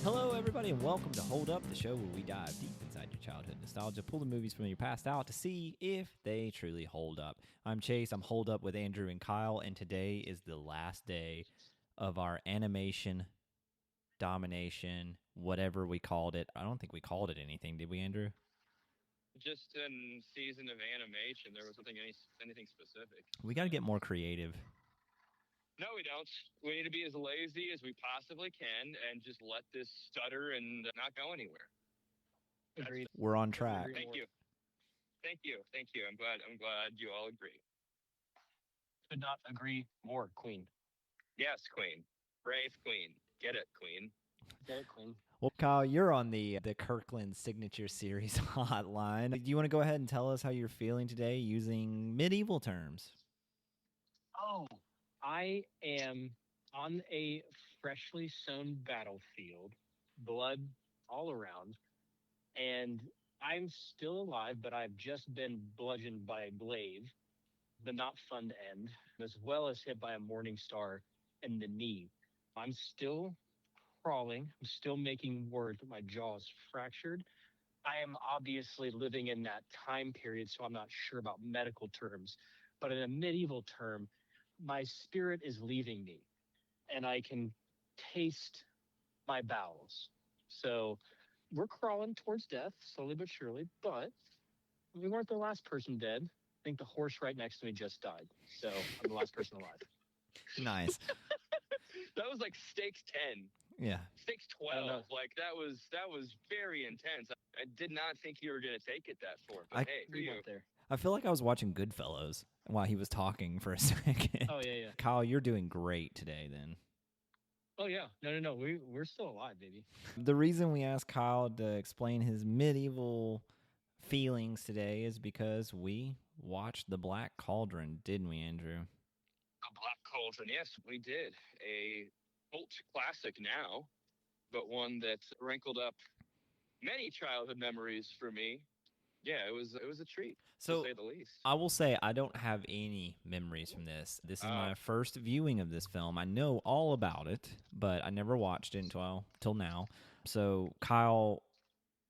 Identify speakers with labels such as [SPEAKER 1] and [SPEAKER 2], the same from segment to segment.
[SPEAKER 1] Hello, everybody, and welcome to Hold Up, the show where we dive deep inside your childhood nostalgia, pull the movies from your past out to see if they truly hold up. I'm Chase. I'm holed up with Andrew and Kyle, and today is the last day of our animation domination, whatever we called it. I don't think we called it anything, did we, Andrew?
[SPEAKER 2] Just in season of animation, there wasn't anything specific.
[SPEAKER 1] We got to get more creative.
[SPEAKER 2] No, we don't. We need to be as lazy as we possibly can and just let this stutter and not go anywhere.
[SPEAKER 3] Agreed.
[SPEAKER 1] We're on track.
[SPEAKER 2] Thank you. I'm glad you all agree.
[SPEAKER 3] Could not agree more, Queen.
[SPEAKER 2] Yes, Queen. Brave Queen. Get it, Queen.
[SPEAKER 3] Get it, Queen.
[SPEAKER 1] Well, Kyle, you're on the Kirkland Signature Series hotline. Do you want to go ahead and tell us how you're feeling today using medieval terms?
[SPEAKER 3] Oh, I am on a freshly sown battlefield, blood all around, and I'm still alive, but I've just been bludgeoned by a glaive, the not fun end, as well as hit by a morning star in the knee. I'm still crawling. I'm still making words, but my jaw is fractured. I am obviously living in that time period, so I'm not sure about medical terms. But in a medieval term, my spirit is leaving me, and I can taste my bowels. So we're crawling towards death, slowly but surely, but we weren't the last person dead. I think the horse right next to me just died, so I'm the last person alive.
[SPEAKER 1] Nice.
[SPEAKER 2] That was like stakes 10.
[SPEAKER 1] Yeah.
[SPEAKER 2] Stakes 12. Like that was very intense. I did not think you were going to take it that far. But hey, for you.
[SPEAKER 3] There.
[SPEAKER 1] I feel like I was watching Goodfellas while he was talking for a second.
[SPEAKER 3] Oh, yeah.
[SPEAKER 1] Kyle, you're doing great today then.
[SPEAKER 3] Oh, yeah. No. We're still alive, baby.
[SPEAKER 1] The reason we asked Kyle to explain his medieval feelings today is because we watched The Black Cauldron, didn't we, Andrew?
[SPEAKER 2] A Black Cauldron, yes, we did. A cult classic now, but one that wrinkled up many childhood memories for me. Yeah, it was a treat, to say the least.
[SPEAKER 1] I will say I don't have any memories from this. This is my first viewing of this film. I know all about it, but I never watched it until now. So, Kyle,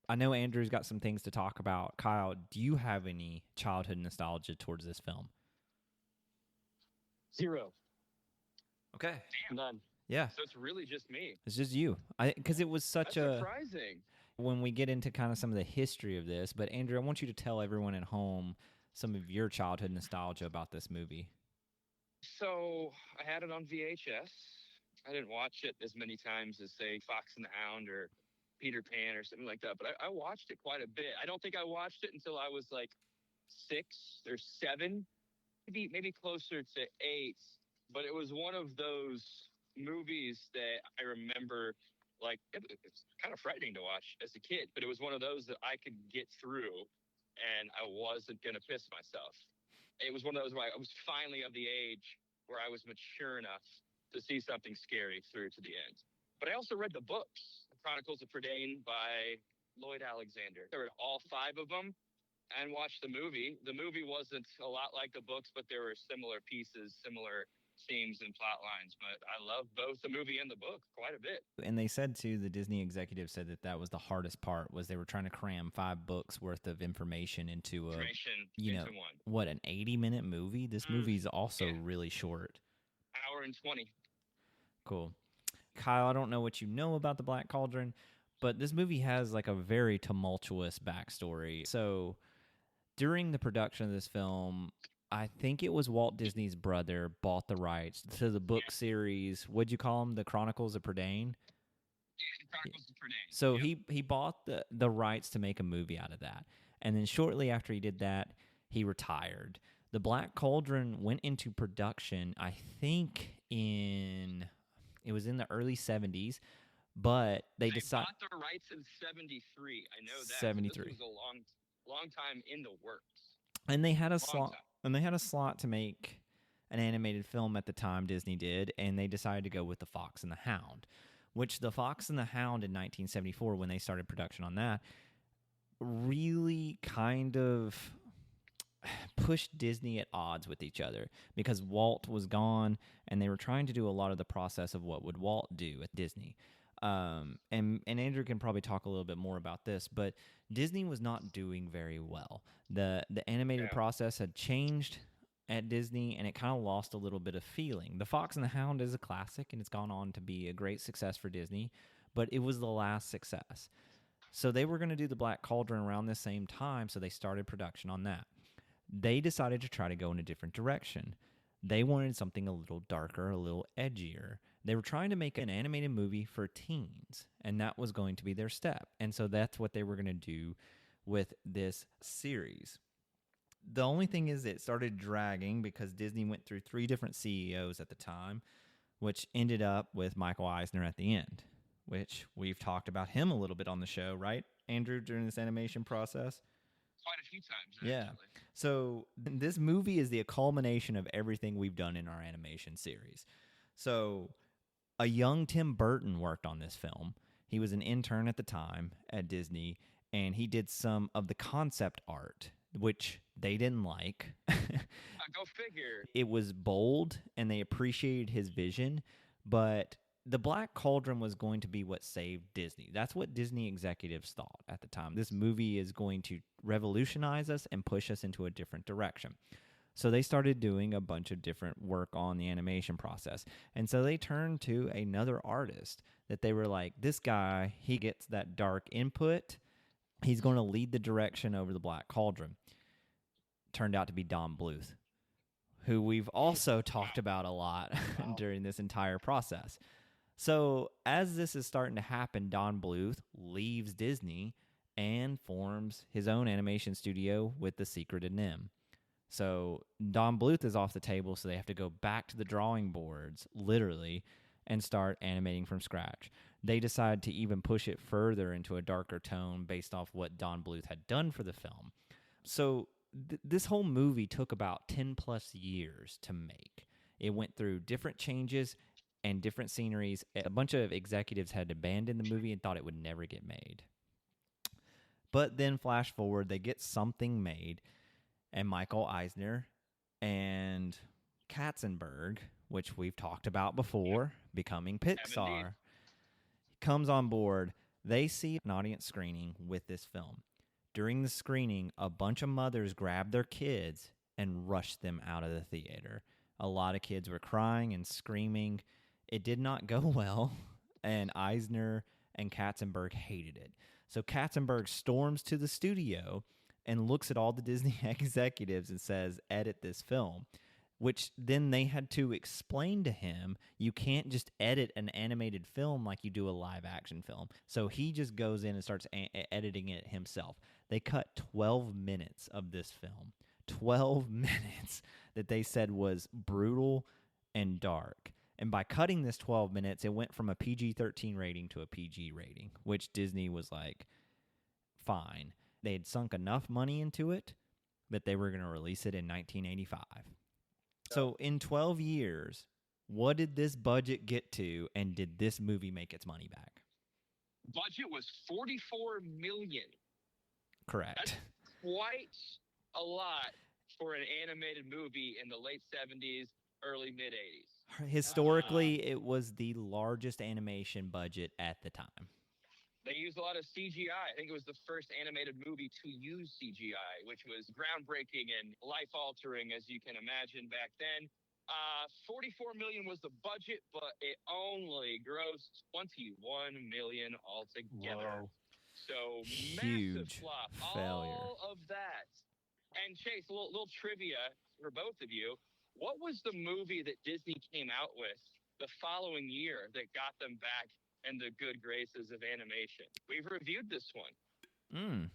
[SPEAKER 1] I know Andrew's got some things to talk about. Kyle, do you have any childhood nostalgia towards this film?
[SPEAKER 3] 0.
[SPEAKER 1] Okay.
[SPEAKER 2] Damn.
[SPEAKER 3] None.
[SPEAKER 1] Yeah.
[SPEAKER 2] So it's really just me.
[SPEAKER 1] It's just you. Because it was such
[SPEAKER 2] That's surprising.
[SPEAKER 1] When we get into kind of some of the history of this, but Andrew, I want you to tell everyone at home some of your childhood nostalgia about this movie.
[SPEAKER 2] So I had it on VHS. I didn't watch it as many times as, say, Fox and the Hound or Peter Pan or something like that, but I watched it quite a bit. I don't think I watched it until I was like 6 or 7, maybe closer to 8. But it was one of those movies that I remember, like, it's kind of frightening to watch as a kid, but it was one of those that I could get through and I wasn't going to piss myself. It was one of those where I was finally of the age where I was mature enough to see something scary through to the end. But I also read the books, The Chronicles of Prydain by Lloyd Alexander. I read all 5 of them and watched the movie. The movie wasn't a lot like the books, but there were similar pieces, similar themes and plot lines, but I love both the movie and the book quite a bit.
[SPEAKER 1] And they said too, the Disney executive said that was the hardest part, was they were trying to cram 5 books worth of information into one. What, an 80-minute movie? This movie's also really short.
[SPEAKER 2] Hour and 20.
[SPEAKER 1] Cool. Kyle, I don't know what you know about The Black Cauldron, but this movie has like a very tumultuous backstory. So during the production of this film, I think it was Walt Disney's brother bought the rights to the book series. What'd you call them? The Chronicles of Prydain?
[SPEAKER 2] Yeah, the Chronicles of Prydain.
[SPEAKER 1] So he bought the rights to make a movie out of that. And then shortly after he did that, he retired. The Black Cauldron went into production, I think, it was in the early 70s, but they decided...
[SPEAKER 2] bought the rights in 73. I know that.
[SPEAKER 1] 73.
[SPEAKER 2] This was a long time in the works.
[SPEAKER 1] And they had a slot... And they had a slot to make an animated film at the time, Disney did, and they decided to go with The Fox and the Hound, which The Fox and the Hound in 1974, when they started production on that, really kind of pushed Disney at odds with each other because Walt was gone, and they were trying to do a lot of the process of what would Walt do at Disney. And Andrew can probably talk a little bit more about this, but Disney was not doing very well. The animated process had changed at Disney, and it kind of lost a little bit of feeling. The Fox and the Hound is a classic, and it's gone on to be a great success for Disney, but it was the last success. So they were going to do the Black Cauldron around the same time, so they started production on that. They decided to try to go in a different direction. They wanted something a little darker, a little edgier. They were trying to make an animated movie for teens, and that was going to be their step. And so that's what they were going to do with this series. The only thing is it started dragging because Disney went through 3 different CEOs at the time, which ended up with Michael Eisner at the end, which we've talked about him a little bit on the show, right, Andrew, during this animation process?
[SPEAKER 2] Quite a few times, actually.
[SPEAKER 1] Yeah. So this movie is the culmination of everything we've done in our animation series. So a young Tim Burton worked on this film. He was an intern at the time at Disney, and he did some of the concept art, which they didn't like.
[SPEAKER 2] Go figure.
[SPEAKER 1] It was bold, and they appreciated his vision, but the Black Cauldron was going to be what saved Disney. That's what Disney executives thought at the time. This movie is going to revolutionize us and push us into a different direction. So they started doing a bunch of different work on the animation process. And so they turned to another artist that they were like, this guy, he gets that dark input. He's going to lead the direction over the Black Cauldron. Turned out to be Don Bluth, who we've also talked about a lot during this entire process. So as this is starting to happen, Don Bluth leaves Disney and forms his own animation studio with The Secret of Nim. So Don Bluth is off the table, so they have to go back to the drawing boards, literally, and start animating from scratch. They decide to even push it further into a darker tone based off what Don Bluth had done for the film. So this whole movie took about 10 plus years to make. It went through different changes and different sceneries. A bunch of executives had abandoned the movie and thought it would never get made. But then flash forward, they get something made, and Michael Eisner and Katzenberg, which we've talked about before, becoming Pixar, comes on board. They see an audience screening with this film. During the screening, a bunch of mothers grabbed their kids and rushed them out of the theater. A lot of kids were crying and screaming. It did not go well, and Eisner and Katzenberg hated it. So Katzenberg storms to the studio and looks at all the Disney executives and says, edit this film, which then they had to explain to him, you can't just edit an animated film like you do a live-action film. So he just goes in and starts editing it himself. They cut 12 minutes of this film, 12 minutes that they said was brutal and dark. And by cutting this 12 minutes, it went from a PG-13 rating to a PG rating, which Disney was like, fine. They had sunk enough money into it that they were going to release it in 1985. So in 12 years, what did this budget get to, and did this movie make its money back?
[SPEAKER 2] Budget was $44 million.
[SPEAKER 1] Correct.
[SPEAKER 2] That's quite a lot for an animated movie in the late 70s, early mid-80s.
[SPEAKER 1] Historically, it was the largest animation budget at the time.
[SPEAKER 2] They used a lot of CGI. I think it was the first animated movie to use CGI, which was groundbreaking and life-altering, as you can imagine back then. $44 million was the budget, but it only grossed $21 million altogether. Whoa. So
[SPEAKER 1] huge
[SPEAKER 2] massive flop.
[SPEAKER 1] failure.
[SPEAKER 2] All of that. And Chase, a little trivia for both of you. What was the movie that Disney came out with the following year that got them back in the good graces of animation? We've reviewed this one.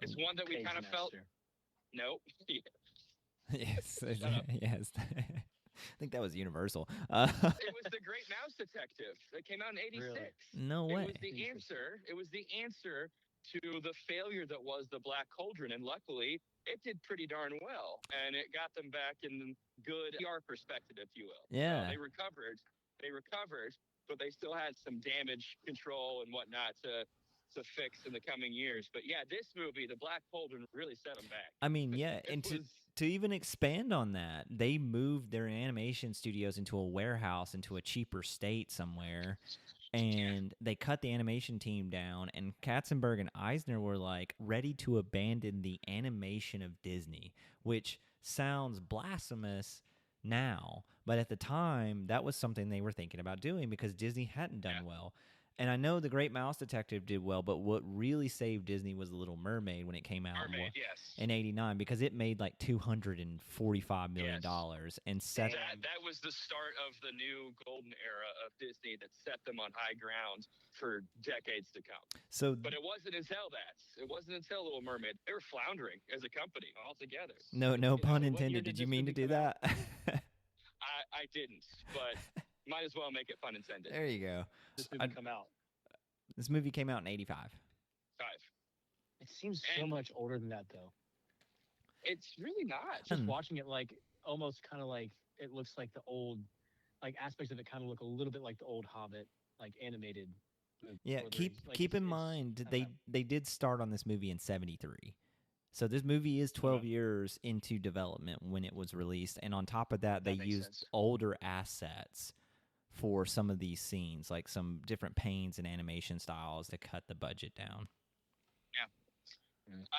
[SPEAKER 2] It's one that we kind of felt. Nope.
[SPEAKER 1] Yes. Yes. I think that was Universal.
[SPEAKER 2] It was The Great Mouse Detective that came out in '86.
[SPEAKER 1] Really? No way.
[SPEAKER 2] It was the answer to the failure that was the Black Cauldron, and luckily it did pretty darn well, and it got them back in good PR perspective, if you will.
[SPEAKER 1] Yeah.
[SPEAKER 2] They recovered, but they still had some damage control and whatnot to fix in the coming years. But yeah, this movie, The Black Cauldron, really set them back.
[SPEAKER 1] I mean, yeah, and to even expand on that, they moved their animation studios into a warehouse, into a cheaper state somewhere, and they cut the animation team down, and Katzenberg and Eisner were like ready to abandon the animation of Disney, which sounds blasphemous now, but at the time that was something they were thinking about doing because Disney hadn't done well. And I know The Great Mouse Detective did well, but what really saved Disney was The Little Mermaid when it came out in '89, because it made like $245 million and set.
[SPEAKER 2] That was the start of the new golden era of Disney that set them on high ground for decades to come. But it wasn't until that. It wasn't until Little Mermaid. They were floundering as a company altogether.
[SPEAKER 1] No pun intended. Did you mean to do that?
[SPEAKER 2] I didn't, but might as well make it pun intended.
[SPEAKER 1] There you go.
[SPEAKER 3] This movie come out?
[SPEAKER 1] This movie came out in '85.
[SPEAKER 3] It seems so much older than that, though.
[SPEAKER 2] It's really not.
[SPEAKER 3] Just watching it, like, almost kind of like, it looks like the old, like, aspects of it kind of look a little bit like the old Hobbit, like, animated.
[SPEAKER 1] Yeah, keep in mind, they did start on this movie in '73. So this movie is 12 years into development when it was released, and on top of that they used older assets for some of these scenes, like some different paints and animation styles to cut the budget down.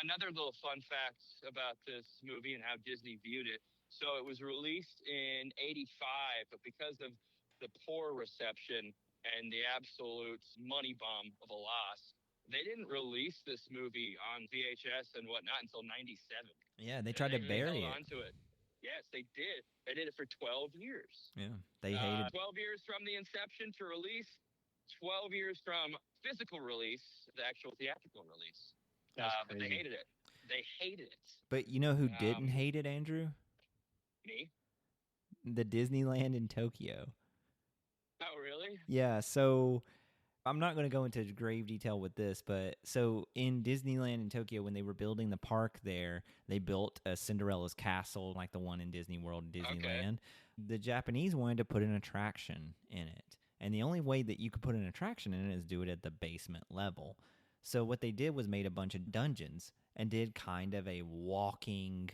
[SPEAKER 2] Another little fun fact about this movie and how Disney viewed it. So it was released in '85, but because of the poor reception and the absolute money bomb of a loss, they didn't release this movie on VHS and whatnot until '97.
[SPEAKER 1] Yeah, they tried to bury it.
[SPEAKER 2] Onto it. Yes, they did. They did it for 12 years.
[SPEAKER 1] Yeah, they hated
[SPEAKER 2] 12 years from the inception to release, 12 years from physical release, the actual theatrical release. But they hated it. They hated it.
[SPEAKER 1] But you know who didn't hate it, Andrew?
[SPEAKER 2] Me?
[SPEAKER 1] The Disneyland in Tokyo.
[SPEAKER 2] Oh, really?
[SPEAKER 1] Yeah, so I'm not going to go into grave detail with this, but so in Disneyland in Tokyo, when they were building the park there, they built a Cinderella's castle like the one in Disney World and Disneyland. The Japanese wanted to put an attraction in it, and the only way that you could put an attraction in it is do it at the basement level. So what they did was made a bunch of dungeons and did kind of a walking,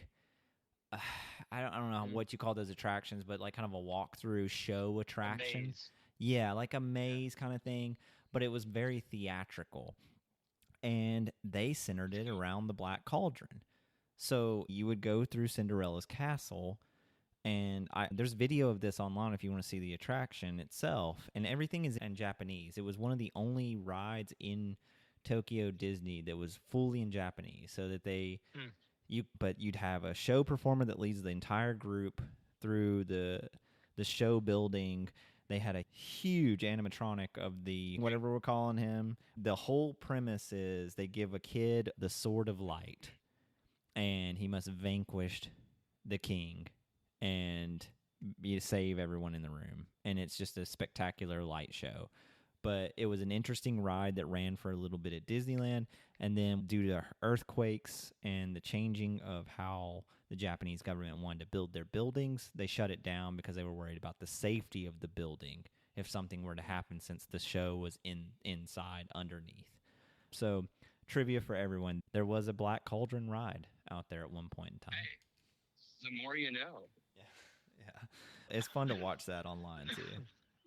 [SPEAKER 1] I don't know what you call those attractions, but like kind of a walkthrough show attraction. Yeah, like a maze kind of thing, but it was very theatrical. And they centered it around the Black Cauldron. So you would go through Cinderella's castle, and there's video of this online if you want to see the attraction itself, and everything is in Japanese. It was one of the only rides in Tokyo Disney that was fully in Japanese, so that but you'd have a show performer that leads the entire group through the show building. They had a huge animatronic of the whatever we're calling him. The whole premise is they give a kid the sword of light, and he must vanquish the king and save everyone in the room. And it's just a spectacular light show. But it was an interesting ride that ran for a little bit at Disneyland, and then due to earthquakes and the changing of how the Japanese government wanted to build their buildings, they shut it down because they were worried about the safety of the building if something were to happen, since the show was inside underneath. So, trivia for everyone, there was a Black Cauldron ride out there at one point in time.
[SPEAKER 2] Hey, the more you know.
[SPEAKER 1] Yeah. It's fun to watch that online too.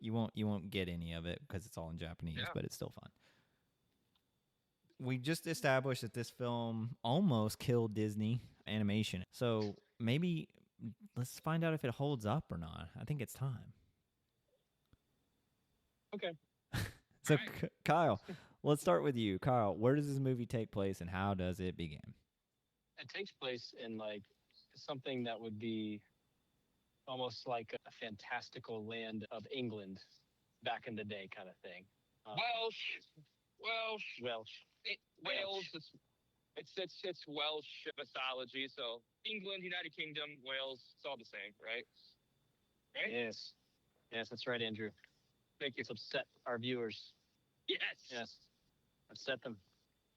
[SPEAKER 1] You won't get any of it because it's all in Japanese, but it's still fun. We just established that this film almost killed Disney animation. So maybe let's find out if it holds up or not. I think it's time.
[SPEAKER 3] Okay.
[SPEAKER 1] So Kyle, let's start with you. Kyle, where does this movie take place and how does it begin?
[SPEAKER 3] It takes place in like something that would be almost like a fantastical land of England back in the day kind of thing.
[SPEAKER 2] Welsh.
[SPEAKER 3] Wales.
[SPEAKER 2] It's Welsh mythology. So England, United Kingdom, Wales, it's all the same, right? Right?
[SPEAKER 3] Yes, that's right, Andrew.
[SPEAKER 2] Thank you.
[SPEAKER 3] Let's upset our viewers.
[SPEAKER 2] Yes.
[SPEAKER 3] Upset them.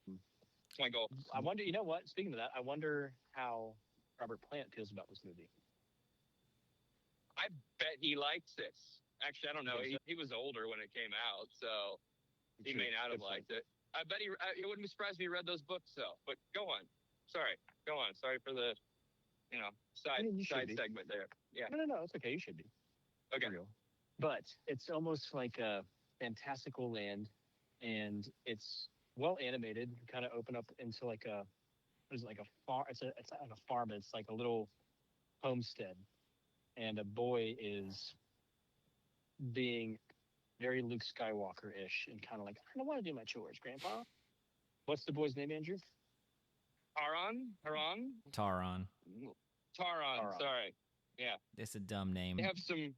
[SPEAKER 2] That's my goal.
[SPEAKER 3] I wonder, you know what? Speaking of that, I wonder how Robert Plant feels about this movie.
[SPEAKER 2] I bet he likes it. Actually, I don't know. He was older when it came out, so he may not have liked it. I bet it wouldn't be surprised if he read those books, though. But go on. Sorry. Sorry for the, side segment there. Yeah.
[SPEAKER 3] No. It's okay. You should be.
[SPEAKER 2] Okay.
[SPEAKER 3] But it's almost like fantastical land, and it's well animated. Kind of open up into like a what is it, like a farm. It's not like a farm. But it's like a little homestead, and a boy is being very Luke Skywalker ish and kind of like, I don't want to do my chores, Grandpa. What's the boy's name, Andrew?
[SPEAKER 2] Taron?
[SPEAKER 1] Taron.
[SPEAKER 2] Taron.
[SPEAKER 3] Taron.
[SPEAKER 2] Sorry. Yeah.
[SPEAKER 1] It's a dumb name.
[SPEAKER 2] They have some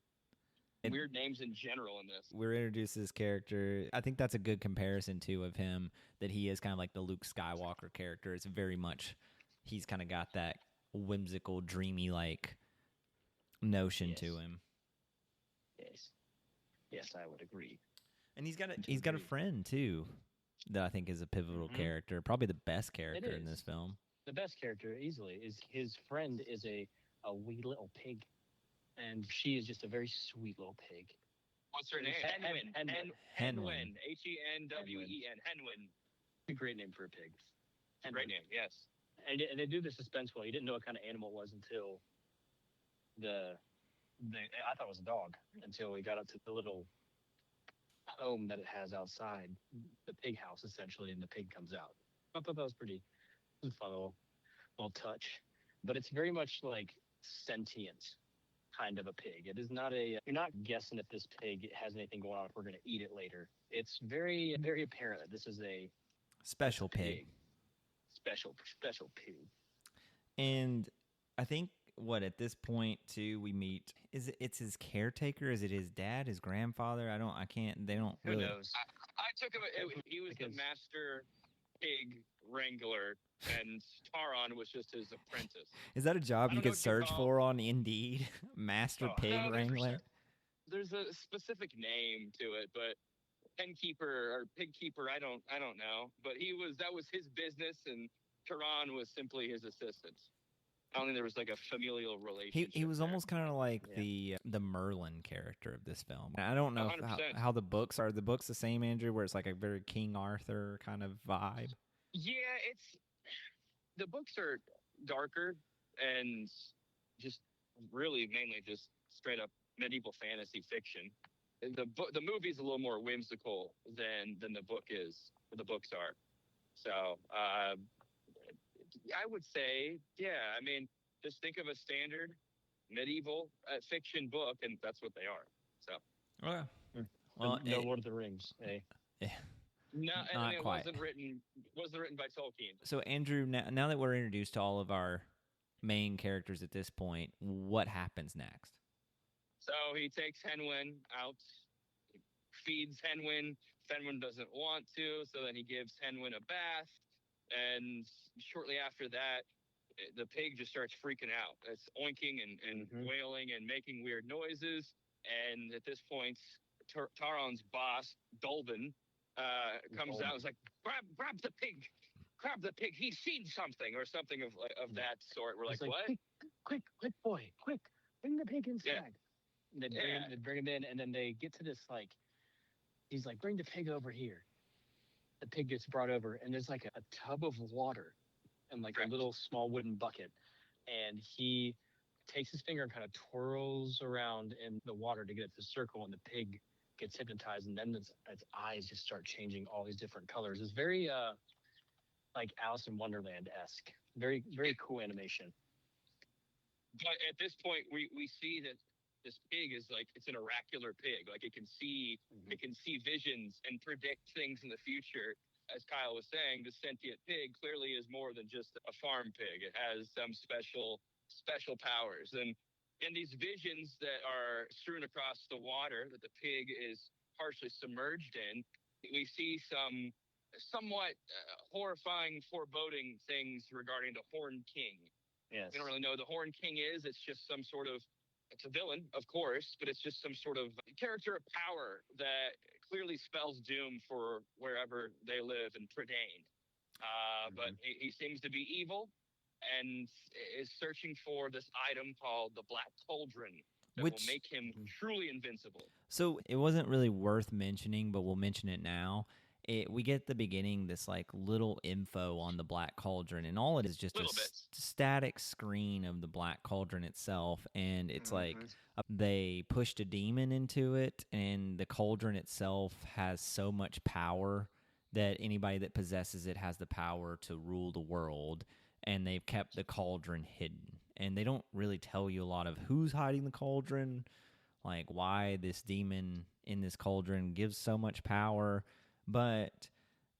[SPEAKER 2] weird names in general in this.
[SPEAKER 1] We're introduced to this character. I think that's a good comparison, too, of him, that he is kind of like the Luke Skywalker character. It's very much, he's kind of got that whimsical, dreamy-like notion to him.
[SPEAKER 3] Yes, I would agree.
[SPEAKER 1] And he's got a friend, too, that I think is a pivotal character, probably the best character in this film.
[SPEAKER 3] The best character, easily, is his friend is a wee little pig, and she is just a very sweet little pig.
[SPEAKER 2] What's her name? Henwen. Henwen. Henwen. Henwen.
[SPEAKER 3] A great name for a pig.
[SPEAKER 2] Great name, yes.
[SPEAKER 3] And they do the suspenseful. You didn't know what kind of animal it was until I thought it was a dog until we got up to the little home that it has outside, the pig house essentially, and the pig comes out. I thought that was pretty fun little touch. But it's very much like sentient kind of a pig. It is not you're not guessing if this pig has anything going on, if we're going to eat it later. It's very, very apparent that this is a
[SPEAKER 1] special pig.
[SPEAKER 3] Special pig.
[SPEAKER 1] And I think at this point too, we meet, it's his caretaker? Is it his dad, his grandfather? They don't really.
[SPEAKER 3] Who knows?
[SPEAKER 2] I took him, he was the master pig wrangler, and Taron was just his apprentice.
[SPEAKER 1] Is that a job you could search for on Indeed? Master pig wrangler?
[SPEAKER 2] There's a specific name to it, but penkeeper or pigkeeper, I don't know. But that was his business, and Taron was simply his assistant. I don't think there was like a familial relationship.
[SPEAKER 1] He was almost kind of like the Merlin character of this film. I don't know how the books are. Are the books the same, Andrew, where it's like a very King Arthur kind of vibe?
[SPEAKER 2] Yeah, the books are darker and just really mainly just straight up medieval fantasy fiction. The movie's a little more whimsical than the book is, or the books are. So I would say, yeah. I mean, just think of a standard medieval fiction book, and that's what they are. So,
[SPEAKER 1] okay. Well,
[SPEAKER 3] no Lord of the Rings, eh?
[SPEAKER 1] Yeah.
[SPEAKER 2] No,
[SPEAKER 1] not
[SPEAKER 2] it
[SPEAKER 1] quite.
[SPEAKER 2] wasn't written by Tolkien.
[SPEAKER 1] So, Andrew, now that we're introduced to all of our main characters at this point, what happens next?
[SPEAKER 2] So he takes Henwen out, feeds Henwen. Henwen doesn't want to, so then he gives Henwen a bath. And shortly after that, the pig just starts freaking out. It's oinking and wailing and making weird noises. And at this point, Taron's boss, Dolben, comes out and is like, grab the pig. Grab the pig. He's seen something or something of that sort. We're like, what?
[SPEAKER 3] Quick, boy, quick. Bring the pig inside. Yeah. And they bring him in, and then they get to this, like, he's like, bring the pig over here. The pig gets brought over, and there's like a tub of water and like a little small wooden bucket. And he takes his finger and kind of twirls around in the water to get it to circle, and the pig gets hypnotized, and then its eyes just start changing all these different colors. It's very like Alice in Wonderland-esque. Very, very cool animation.
[SPEAKER 2] But at this point, we see that this pig is like, it's an oracular pig. Like it can see visions and predict things in the future. As Kyle was saying, the sentient pig clearly is more than just a farm pig. It has some special powers. And in these visions that are strewn across the water that the pig is partially submerged in, we see some somewhat horrifying, foreboding things regarding the Horned King.
[SPEAKER 3] Yes.
[SPEAKER 2] We don't really know who the Horned King is. It's just some sort of, it's a villain, of course, but it's just some sort of character of power that clearly spells doom for wherever they live in Prydain. But he seems to be evil and is searching for this item called the Black Cauldron that will make him truly invincible.
[SPEAKER 1] So it wasn't really worth mentioning, but we'll mention it now. we get at the beginning this like little info on the Black Cauldron, and all it is just
[SPEAKER 2] Little
[SPEAKER 1] a
[SPEAKER 2] bits.
[SPEAKER 1] static screen of the Black Cauldron itself, and it's like
[SPEAKER 2] Mm-hmm.
[SPEAKER 1] they pushed a demon into it, and the cauldron itself has so much power that anybody that possesses it has the power to rule the world, and they've kept the cauldron hidden. And they don't really tell you a lot of who's hiding the cauldron, like why this demon in this cauldron gives so much power, but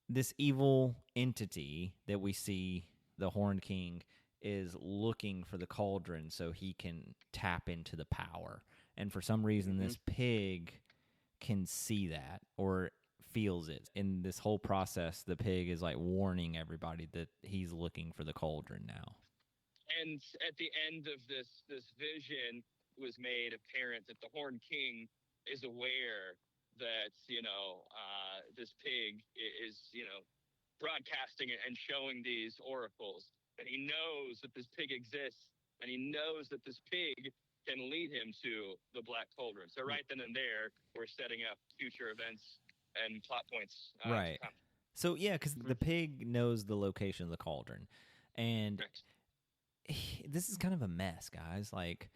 [SPEAKER 1] this evil entity that we see, the Horned King, is looking for the cauldron so he can tap into the power. And for some reason, this pig can see that or feels it. In this whole process, the pig is like warning everybody that he's looking for the cauldron now.
[SPEAKER 2] And at the end of this vision, it was made apparent that the Horned King is aware that this pig is broadcasting and showing these oracles, and he knows that this pig exists, and he knows that this pig can lead him to the Black Cauldron. So right then and there, we're setting up future events and plot points.
[SPEAKER 1] Right. So yeah, because the pig knows the location of the cauldron, and
[SPEAKER 2] Correct.
[SPEAKER 1] this is kind of a mess, guys. Like,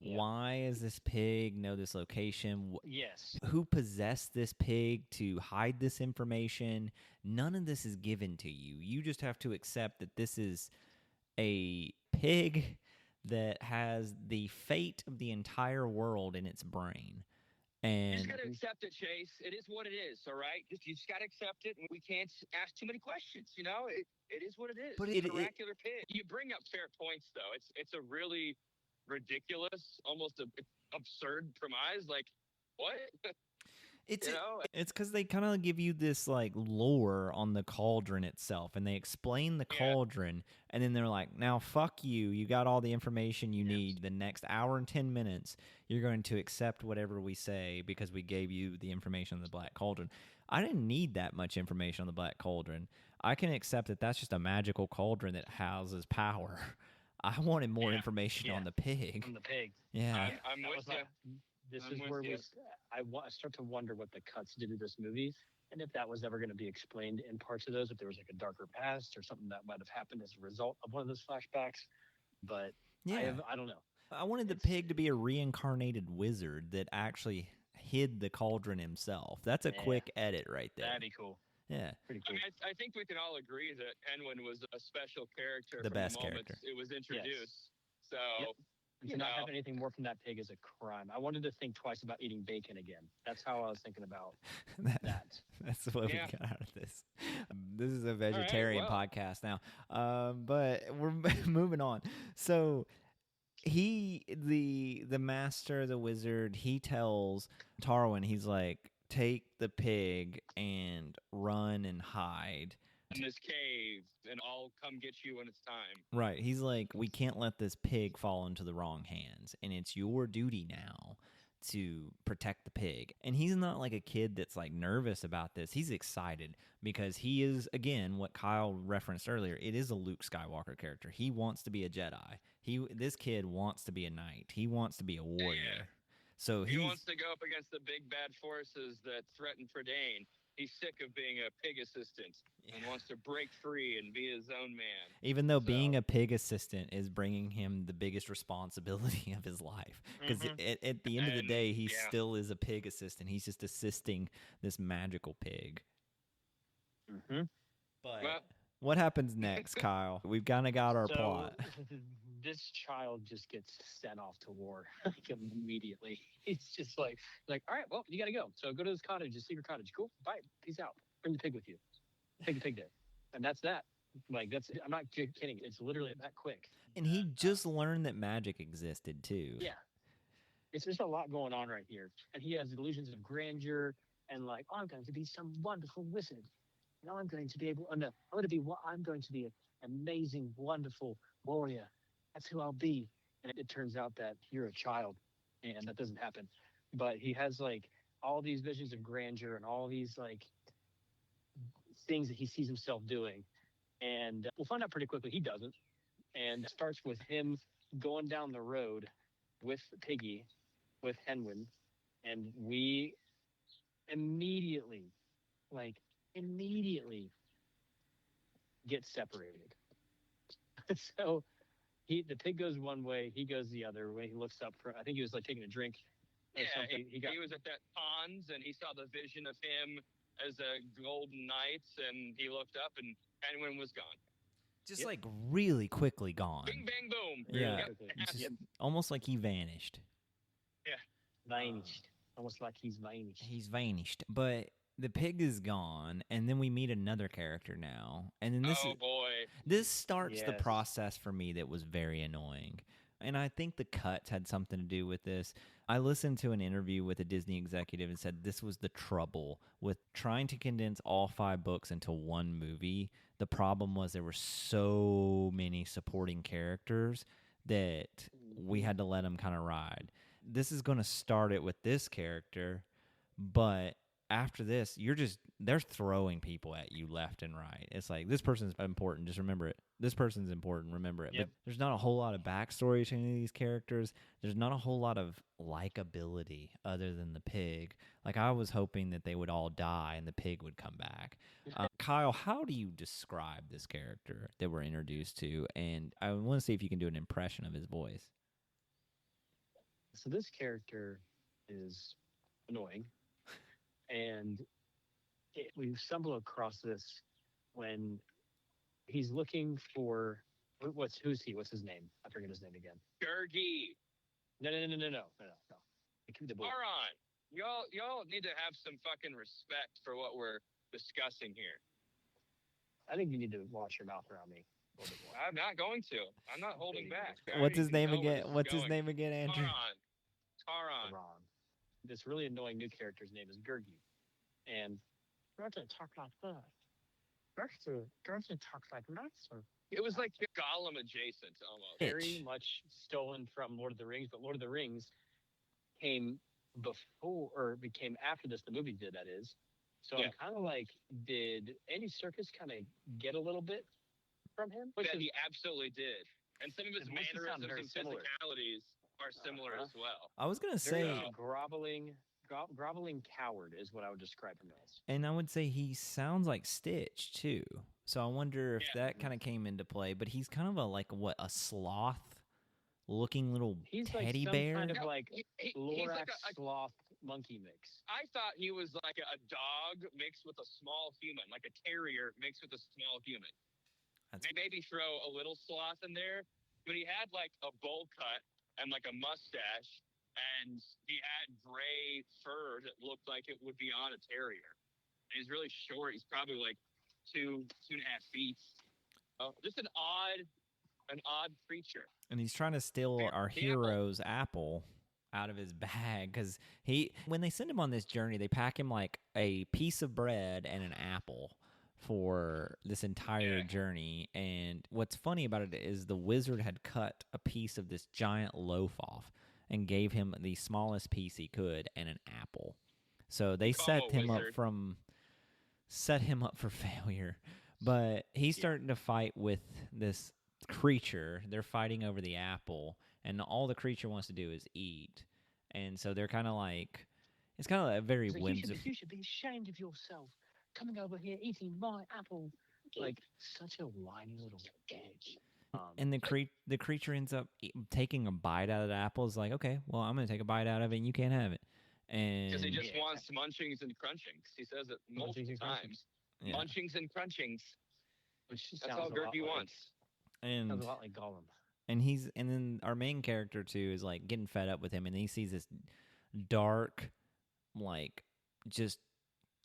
[SPEAKER 3] Yeah.
[SPEAKER 1] why does this pig know this location?
[SPEAKER 3] Yes.
[SPEAKER 1] Who possessed this pig to hide this information? None of this is given to you. You just have to accept that this is a pig that has the fate of the entire world in its brain.
[SPEAKER 2] You
[SPEAKER 1] And
[SPEAKER 2] just got to accept it, Chase. It is what it is, all right? You just got to accept it, and we can't ask too many questions, you know? It is what it is.
[SPEAKER 1] But
[SPEAKER 2] It's an oracular pig. You bring up fair points, though. It's a really ridiculous, almost absurd premise. Like, what?
[SPEAKER 1] it's
[SPEAKER 2] You know?
[SPEAKER 1] it's because they kind of give you this like lore on the cauldron itself, and they explain the
[SPEAKER 2] Yeah.
[SPEAKER 1] cauldron, and then they're like, now fuck you, you got all the information you need. The next hour and 10 minutes you're going to accept whatever we say because we gave you the information on the Black Cauldron. I didn't need that much information on the Black Cauldron. I can accept that that's just a magical cauldron that houses power. I wanted more information on the pig.
[SPEAKER 3] From the pig.
[SPEAKER 1] Yeah.
[SPEAKER 2] I'm
[SPEAKER 3] That
[SPEAKER 2] with
[SPEAKER 3] was my-
[SPEAKER 2] you.
[SPEAKER 3] This
[SPEAKER 2] I'm
[SPEAKER 3] is
[SPEAKER 2] with
[SPEAKER 3] where
[SPEAKER 2] you.
[SPEAKER 3] I start to wonder what the cuts did to this movie, and if that was ever going to be explained in parts of those, if there was like a darker past or something that might have happened as a result of one of those flashbacks. But
[SPEAKER 1] Yeah.
[SPEAKER 3] I don't know.
[SPEAKER 1] I wanted the pig to be a reincarnated wizard that actually hid the cauldron himself. That's a
[SPEAKER 3] Yeah.
[SPEAKER 1] quick edit right there.
[SPEAKER 3] That'd be cool.
[SPEAKER 1] Yeah.
[SPEAKER 3] Pretty
[SPEAKER 2] I
[SPEAKER 3] cool.
[SPEAKER 2] mean, I think we can all agree that Henwin was a special character
[SPEAKER 1] The
[SPEAKER 2] from
[SPEAKER 1] best
[SPEAKER 2] the moment
[SPEAKER 1] character.
[SPEAKER 2] it was introduced. So,
[SPEAKER 3] Yep. And to not have anything more from that pig is a crime. I wanted to think twice about eating bacon again. That's how I was thinking about that.
[SPEAKER 1] That's what
[SPEAKER 2] Yeah.
[SPEAKER 1] we got out of this. This is a vegetarian
[SPEAKER 2] well.
[SPEAKER 1] podcast now, but we're moving on. So the master, the wizard, he tells Tarwin, he's like, take the pig and run and hide.
[SPEAKER 2] in this cave, and I'll come get you when it's time.
[SPEAKER 1] Right. He's like, we can't let this pig fall into the wrong hands, and it's your duty now to protect the pig. And he's not like a kid that's like nervous about this. He's excited because he is, again, what Kyle referenced earlier. It is a Luke Skywalker character. He wants to be a Jedi. This kid wants to be a knight. He wants to be a warrior.
[SPEAKER 2] Yeah.
[SPEAKER 1] So
[SPEAKER 2] He wants to go up against the big bad forces that threaten Prydain. He's sick of being a pig assistant and wants to break free and be his own man.
[SPEAKER 1] Even though being a pig assistant is bringing him the biggest responsibility of his life. Because at the end of the day, he still is a pig assistant. He's just assisting this magical pig.
[SPEAKER 3] Mm-hmm.
[SPEAKER 1] But
[SPEAKER 2] Well-
[SPEAKER 1] what happens next, Kyle? We've kind of got our plot.
[SPEAKER 3] This child just gets sent off to war like immediately. It's just like, all right, well, you got to go. So go to this cottage, this secret cottage. Cool. Bye. Peace out. Bring the pig with you. Take the pig there. And that's that. Like, I'm not kidding. It's literally that quick.
[SPEAKER 1] And he just learned that magic existed, too.
[SPEAKER 3] Yeah. It's just a lot going on right here. And he has illusions of grandeur and like, oh, I'm going to be some wonderful wizard. And I'm going to be I'm going to be an amazing, wonderful warrior. That's who I'll be. And it turns out that you're a child, and that doesn't happen. But he has like all these visions of grandeur and all these like things that he sees himself doing. And we'll find out pretty quickly he doesn't. And it starts with him going down the road with Piggy, with Henwin, and we immediately, like, immediately get separated. So the pig goes one way, he goes the other. When he looks up for, I think he was like taking a drink or
[SPEAKER 2] Yeah,
[SPEAKER 3] something.
[SPEAKER 2] he was at that ponds and he saw the vision of him as a golden knight, and he looked up and Penguin was gone.
[SPEAKER 1] Just like really quickly gone.
[SPEAKER 2] Bing, bang, boom.
[SPEAKER 1] Yeah,
[SPEAKER 2] Yep.
[SPEAKER 1] just almost like he vanished.
[SPEAKER 2] Yeah.
[SPEAKER 3] Vanished. Almost like he's vanished.
[SPEAKER 1] He's vanished. But the pig is gone, and then we meet another character now. And then this starts the process for me that was very annoying. And I think the cuts had something to do with this. I listened to an interview with a Disney executive and said this was the trouble with trying to condense all 5 books into one movie. The problem was there were so many supporting characters that we had to let them kind of ride. This is going to start it with this character, but after this, they're throwing people at you left and right. It's like, this person's important, just remember it. This person's important, remember it. Yep. But there's not a whole lot of backstory to any of these characters. There's not a whole lot of likability other than the pig. Like, I was hoping that they would all die and the pig would come back. Kyle, how do you describe this character that we're introduced to? And I want to see if you can do an impression of his voice.
[SPEAKER 3] So this character is annoying. And we stumble across this when he's looking for who's he? What's his name? I forget his name again.
[SPEAKER 2] Gurgi.
[SPEAKER 3] No.
[SPEAKER 2] Tyrant. Y'all need to have some fucking respect for what we're discussing here.
[SPEAKER 3] I think you need to watch your mouth around me a little bit more.
[SPEAKER 2] I'm not going to. I'm not holding back.
[SPEAKER 1] What's his name again? Andrew?
[SPEAKER 2] Tyrant.
[SPEAKER 3] This really annoying new character's name is Gurgi. And Gurgi talk like that. Gurgi talks like that, sir.
[SPEAKER 2] It was like Gollum adjacent almost.
[SPEAKER 3] Very much stolen from Lord of the Rings, but Lord of the Rings came before, or became after this, the movie did, that is. So I'm kind of like, did Andy Serkis kind of get a little bit from him?
[SPEAKER 2] He absolutely did. And some of his mannerisms and physicalities are similar as well.
[SPEAKER 1] I was going to say...
[SPEAKER 3] groveling coward is what I would describe him as.
[SPEAKER 1] And I would say he sounds like Stitch, too. So I wonder if that kind of came into play. But he's kind of a sloth-looking little teddy bear?
[SPEAKER 3] He's like some kind of like Lorax sloth monkey mix.
[SPEAKER 2] I thought he was like a dog mixed with a small human, like a terrier mixed with a small human. Maybe throw a little sloth in there. But he had like a bowl cut and like a mustache. And he had gray fur that looked like it would be on a terrier. And he's really short. He's probably like 2.5 feet. Just an odd creature.
[SPEAKER 1] And he's trying to steal our hero's apple out of his bag, because when they send him on this journey, they pack him like a piece of bread and an apple for this entire journey. And what's funny about it is the wizard had cut a piece of this giant loaf off and gave him the smallest piece he could and an apple. So they set him up for failure. But he's starting to fight with this creature. They're fighting over the apple, and all the creature wants to do is eat. And so they're kind of like, it's kind of a very whimsical.
[SPEAKER 3] You should be ashamed of yourself, coming over here eating my apple. Like, such a whiny little bitch.
[SPEAKER 1] And the creature ends up taking a bite out of the apple. Is like, okay, well, I'm going to take a bite out of it, and you can't have it.
[SPEAKER 2] Because he just wants munchings and crunchings. He says it multiple times. Yeah. Munchings and crunchings. That's all Gurgi wants.
[SPEAKER 1] And
[SPEAKER 3] sounds a lot like Gollum.
[SPEAKER 1] And then our main character too is like getting fed up with him, and he sees this dark, like just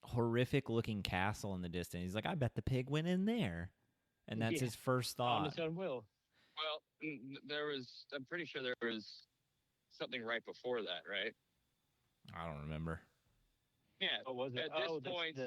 [SPEAKER 1] horrific looking castle in the distance. He's like, I bet the pig went in there. And that's his first thought.
[SPEAKER 3] On his own will.
[SPEAKER 2] Well, I'm pretty sure there was something right before that, right?
[SPEAKER 1] I don't remember.
[SPEAKER 2] Yeah.
[SPEAKER 3] What was it?
[SPEAKER 2] At this point,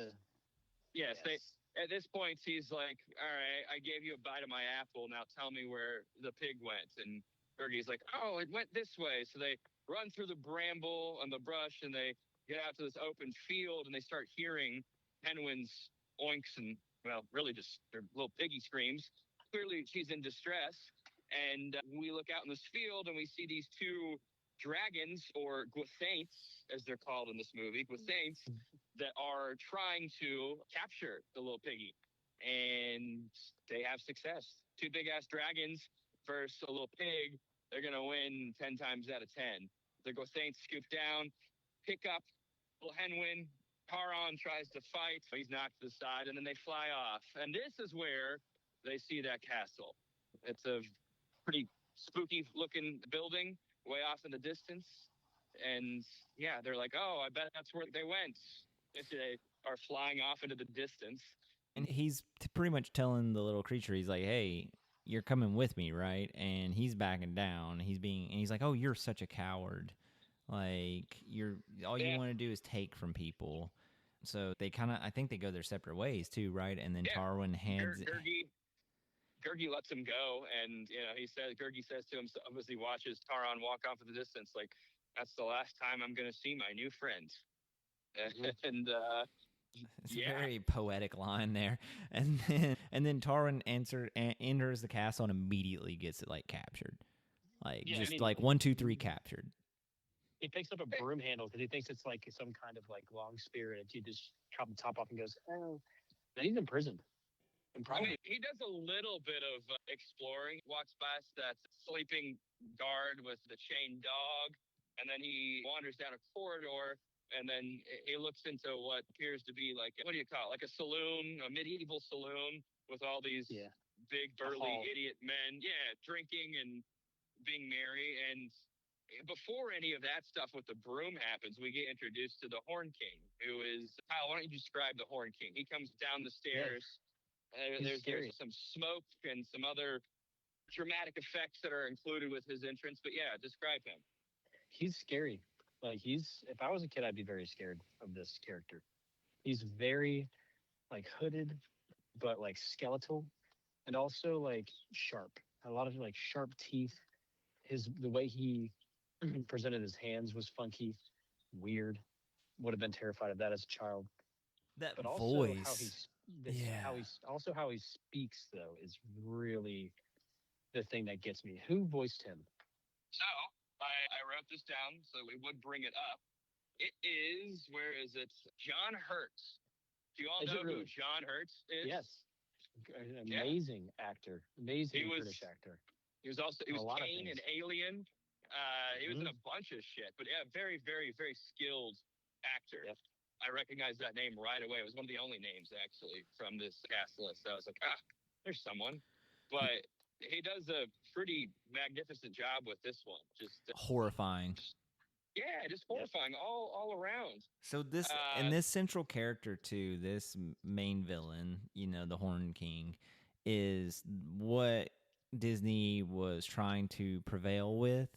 [SPEAKER 2] at this point, he's like, all right, I gave you a bite of my apple. Now tell me where the pig went. And Gurgi's like, oh, it went this way. So they run through the bramble and the brush, and they get out to this open field, and they start hearing Penguin's oinks and, well, really just their little piggy screams. Clearly, she's in distress. And we look out in this field, and we see these two dragons, or Gwythaints, as they're called in this movie, Gwythaints, that are trying to capture the little piggy, and they have success. Two big ass dragons versus a little pig. They're gonna win 10 times out of 10. The Gothaints scoop down, pick up little Henwin. Taron tries to fight. He's knocked to the side, and then they fly off. And this is where they see that castle. It's a pretty spooky looking building way off in the distance. And yeah, they're like, oh, I bet that's where they went. If they are flying off into the distance.
[SPEAKER 1] And he's pretty much telling the little creature, he's like, hey, you're coming with me, right? And he's backing down. He's like, oh, you're such a coward. Like, you want to do is take from people. So they kind of, I think they go their separate ways too, right? And then Tarwin hands
[SPEAKER 2] Gurgi lets him go, and Gurgi says to him as he watches Taron walk off in the distance, like, that's the last time I'm going to see my new friend. And
[SPEAKER 1] it's a very poetic line there. And then Tarwin enters the castle and immediately gets it like captured, like 1, 2, 3 captured.
[SPEAKER 3] He picks up a broom handle because he thinks it's like some kind of like long spear, and he just chop the top off and goes, oh. Then he's imprisoned.
[SPEAKER 2] He does a little bit of exploring. Walks past that sleeping guard with the chained dog, and then he wanders down a corridor, and then he looks into what appears to be like, what do you call it? Like a saloon, a medieval saloon with all these big burly idiot men, drinking and being merry. And before any of that stuff with the broom happens, we get introduced to the Horn King, who is, Kyle, why don't you describe the Horn King? He comes down the stairs. There's some smoke and some other dramatic effects that are included with his entrance. But yeah, describe him.
[SPEAKER 3] He's scary. Like, if I was a kid, I'd be very scared of this character. He's very like hooded, but like skeletal, and also like sharp. A lot of like sharp teeth. The way he presented his hands was funky, weird. Would have been terrified of that as a child.
[SPEAKER 1] That
[SPEAKER 3] but also
[SPEAKER 1] voice.
[SPEAKER 3] How he speaks though is really the thing that gets me. Who voiced him?
[SPEAKER 2] So I wrote this down so we would bring it up. It is, where is it? John Hurts. Do you all know who John Hurts is?
[SPEAKER 3] Yes. An amazing actor. Amazing British actor.
[SPEAKER 2] He was Kane in Alien. He was in a bunch of shit, but very, very, very skilled actor. Yep. I recognized that name right away. It was one of the only names actually from this cast list. I was like, there's someone. But he does a pretty magnificent job with this one. Just
[SPEAKER 1] horrifying.
[SPEAKER 2] Yeah, just horrifying all around.
[SPEAKER 1] So this and this central character too, this main villain, the Horn King, is what Disney was trying to prevail with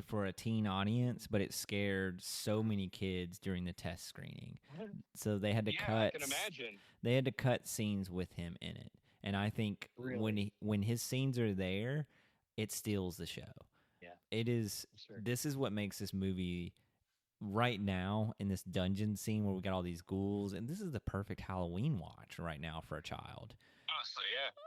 [SPEAKER 1] for a teen audience, but it scared so many kids during the test screening. So they had to cut. I can imagine. They had to cut scenes with him in it, and I think when his scenes are there, it steals the show.
[SPEAKER 3] Yeah,
[SPEAKER 1] it is. Sure. This is what makes this movie right now in this dungeon scene where we got all these ghouls, and this is the perfect Halloween watch right now for a child.
[SPEAKER 2] Honestly,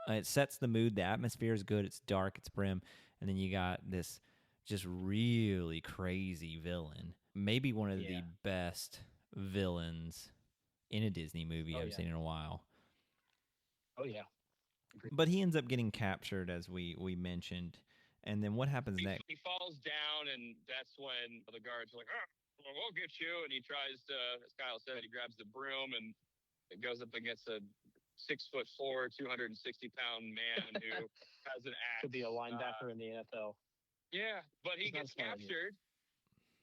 [SPEAKER 2] yeah.
[SPEAKER 1] It sets the mood. The atmosphere is good. It's dark. It's grim, and then you got this just really crazy villain. Maybe one of the best villains in a Disney movie I've seen in a while.
[SPEAKER 3] Oh, yeah.
[SPEAKER 1] But he ends up getting captured, as we mentioned. And then what happens next?
[SPEAKER 2] He falls down, and that's when the guards are like, we'll get you. And he tries to, as Kyle said, he grabs the broom, and it goes up against a 6'4", 260-pound man who has an axe.
[SPEAKER 3] Could be a linebacker in the NFL.
[SPEAKER 2] Yeah, but he gets captured.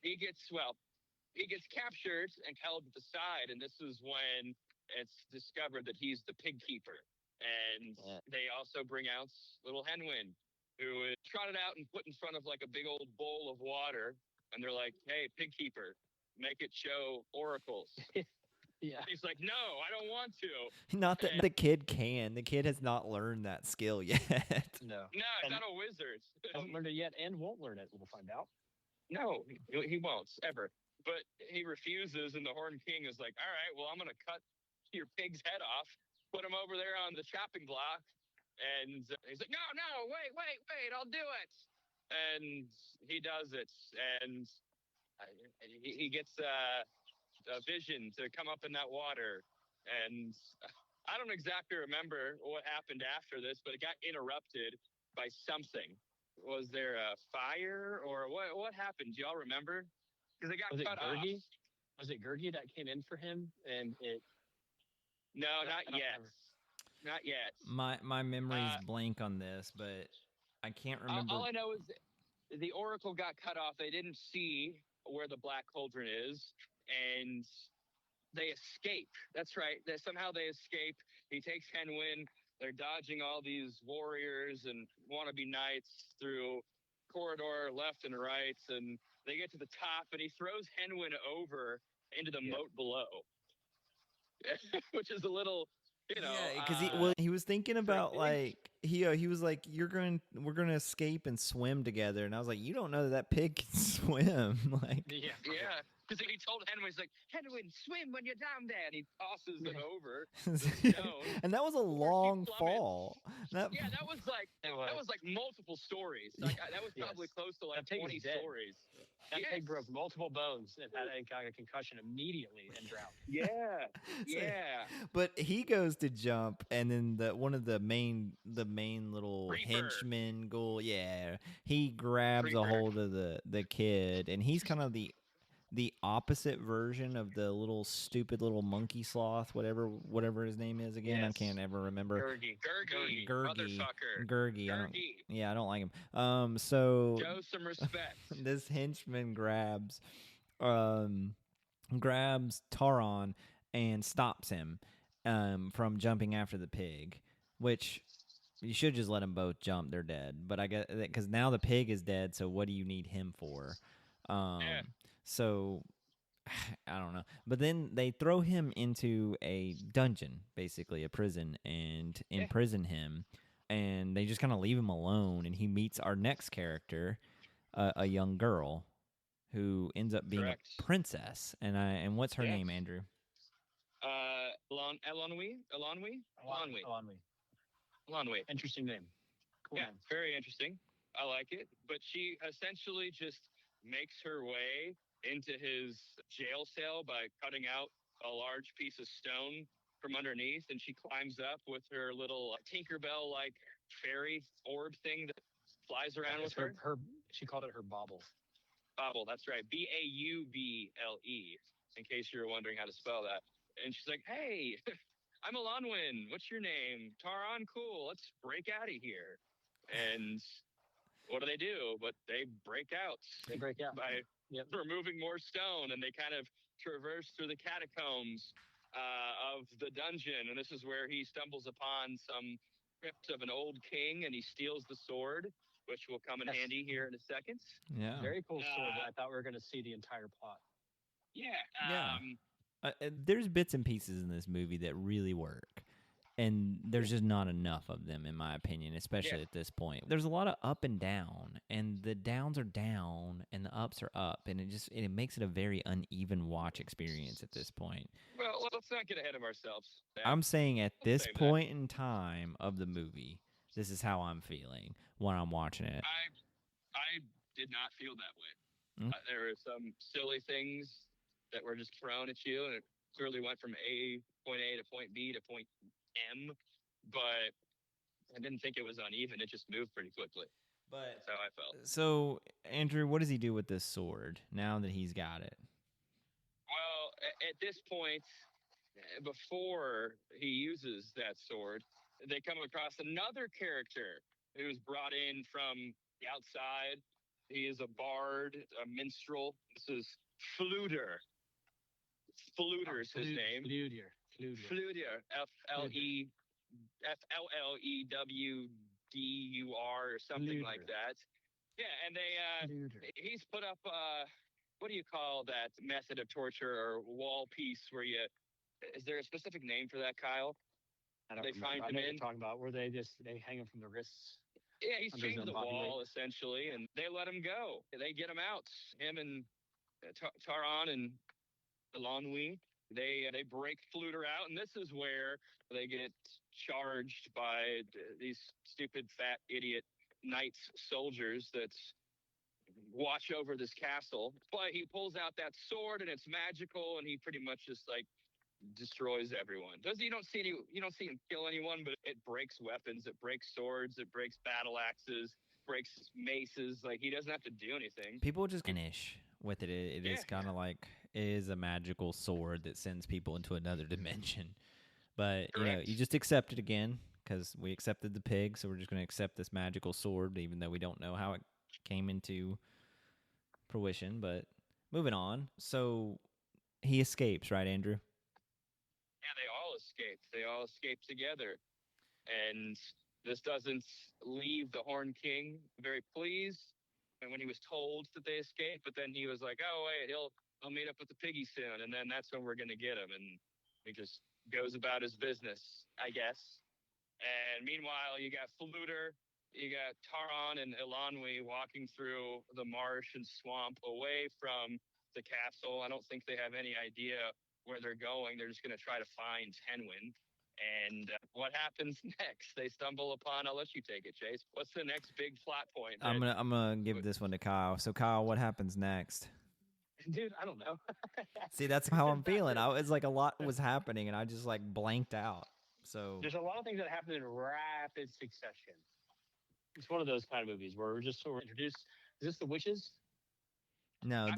[SPEAKER 2] He gets captured and held at the side, and this is when it's discovered that he's the pig keeper. And they also bring out little Henwin, who is trotted out and put in front of like a big old bowl of water, and they're like, "Hey, pig keeper, make it show oracles."
[SPEAKER 3] Yeah.
[SPEAKER 2] He's like, "No, I don't want to."
[SPEAKER 1] Not that the kid can. The kid has not learned that skill yet.
[SPEAKER 3] No,
[SPEAKER 2] he's not a wizard.
[SPEAKER 3] Hasn't learned it yet and won't learn it. We'll find out.
[SPEAKER 2] No, he won't, ever. But he refuses, and the Horn King is like, all right, well, I'm going to cut your pig's head off, put him over there on the chopping block. And he's like, no, wait, I'll do it. And he does it. And he gets vision to come up in that water. And I don't exactly remember what happened after this, but it got interrupted by something. Was there a fire or what happened? Do y'all remember? Because it got cut off.
[SPEAKER 3] Was it Gurgi that came in for him? And it.
[SPEAKER 2] No, not yet.
[SPEAKER 3] Remember.
[SPEAKER 2] Not yet.
[SPEAKER 1] My memory's blank on this, but I can't remember.
[SPEAKER 2] All I know is the oracle got cut off. They didn't see where the Black Cauldron is, and they escape. That's right. Somehow they escape. He takes Henwin. They're dodging all these warriors and wannabe knights through corridor left and right, and they get to the top, and he throws Henwin over into the moat below, which is a little,
[SPEAKER 1] because he was thinking about like he was like we're gonna escape and swim together, and I was like, you don't know that pig can swim, like
[SPEAKER 2] yeah. Because he told Henwin, he's like, Henwin, swim when you're down there, and he tosses it over the stone.
[SPEAKER 1] And that was a long fall.
[SPEAKER 2] That was like multiple stories. Like that was probably close to like 20 stories.
[SPEAKER 3] That pig broke multiple bones and had a concussion immediately and drowned.
[SPEAKER 2] Yeah.
[SPEAKER 1] But he goes to jump, and then one of the main little
[SPEAKER 2] Reaper.
[SPEAKER 1] henchmen he grabs a hold of the kid, and he's kind of the opposite version of the little stupid little monkey sloth, whatever his name is again. Yes. I can't ever remember.
[SPEAKER 2] Gurgi, motherfucker.
[SPEAKER 1] Gurgi. I don't like him. So
[SPEAKER 2] show some respect.
[SPEAKER 1] This henchman grabs Taron and stops him from jumping after the pig, which you should just let them both jump. They're dead. But I guess because now the pig is dead, so what do you need him for? So, I don't know. But then they throw him into a dungeon, basically a prison, and imprison him. And they just kind of leave him alone. And he meets our next character, a young girl, who ends up being a princess. And what's her name, Andrew?
[SPEAKER 2] Elanwi.
[SPEAKER 3] Interesting name. Cool name.
[SPEAKER 2] Very interesting. I like it. But she essentially just makes her way into his jail cell by cutting out a large piece of stone from underneath, and she climbs up with her little Tinkerbell-like fairy orb thing that flies around with her.
[SPEAKER 3] She called it her bauble.
[SPEAKER 2] Bauble, that's right. Bauble, in case you're wondering how to spell that. And she's like, hey, I'm Elanwin. What's your name? Taron, cool. Let's break out of here. And what do? But they break out. By removing more stone, and they kind of traverse through the catacombs of the dungeon. And this is where he stumbles upon some crypt of an old king, and he steals the sword, which will come in handy here in a second.
[SPEAKER 1] Yeah.
[SPEAKER 3] Very cool sword. I thought we were going to see the entire plot.
[SPEAKER 1] There's bits and pieces in this movie that really work. And there's just not enough of them, in my opinion, especially at this point. There's a lot of up and down, and the downs are down, and the ups are up, and it makes it a very uneven watch experience at this point.
[SPEAKER 2] Well, let's not get ahead of ourselves.
[SPEAKER 1] I'm saying at this point in time of the movie, this is how I'm feeling when I'm watching it.
[SPEAKER 2] I did not feel that way. Mm-hmm. There were some silly things that were just thrown at you, and it clearly went from point A to point B to point M, but I didn't think it was uneven. It just moved pretty quickly. But that's how I felt.
[SPEAKER 1] So, Andrew, what does he do with this sword now that he's got it?
[SPEAKER 2] Well, at this point, before he uses that sword, they come across another character who's brought in from the outside. He is a bard, a minstrel. This is Fluter. Fluter's his name. Fluter, FLLEWDUR or something like that. Yeah, and he's put up what do you call that method of torture or wall piece where is there a specific name for that, Kyle?
[SPEAKER 3] I don't know what you're talking about, where they hang him from the wrists.
[SPEAKER 2] Yeah, he's chained to the wall essentially, and they let him go. They get him out. Him and Taron and Elanwi. They break Fluter out, and this is where they get charged by these stupid, fat, idiot knights soldiers that watch over this castle. But he pulls out that sword and it's magical, and he pretty much just like destroys everyone. You don't see him kill anyone, but it breaks weapons, it breaks swords, it breaks battle axes, breaks maces. Like, he doesn't have to do anything.
[SPEAKER 1] People just finish with it. It is kind of like, it is a magical sword that sends people into another dimension. But you just accept it again, because we accepted the pig, so we're just going to accept this magical sword, even though we don't know how it came into fruition. But moving on. So he escapes, right, Andrew?
[SPEAKER 2] Yeah, they all escape together. And this doesn't leave the Horn King very pleased. And when he was told that they escaped, but then he was like, "Oh wait, I'll meet up with the piggy soon, and then that's when we're gonna get him." And he just goes about his business, I guess. And meanwhile, you got Fluter, you got Taran and Elanwi walking through the marsh and swamp away from the castle. I don't think they have any idea where they're going. They're just going to try to find Tenwin. And what happens next? They stumble upon. I'll let you take it, Chase. What's the next big plot point?
[SPEAKER 1] I'm gonna give this one to Kyle. So Kyle, what happens next?
[SPEAKER 3] Dude, I don't know.
[SPEAKER 1] See, that's how I'm feeling. It's like a lot was happening, and I just like blanked out. So
[SPEAKER 3] there's a lot of things that happen in rapid succession. It's one of those kind of movies where we're just sort of introduced. Is this the witches?
[SPEAKER 1] No,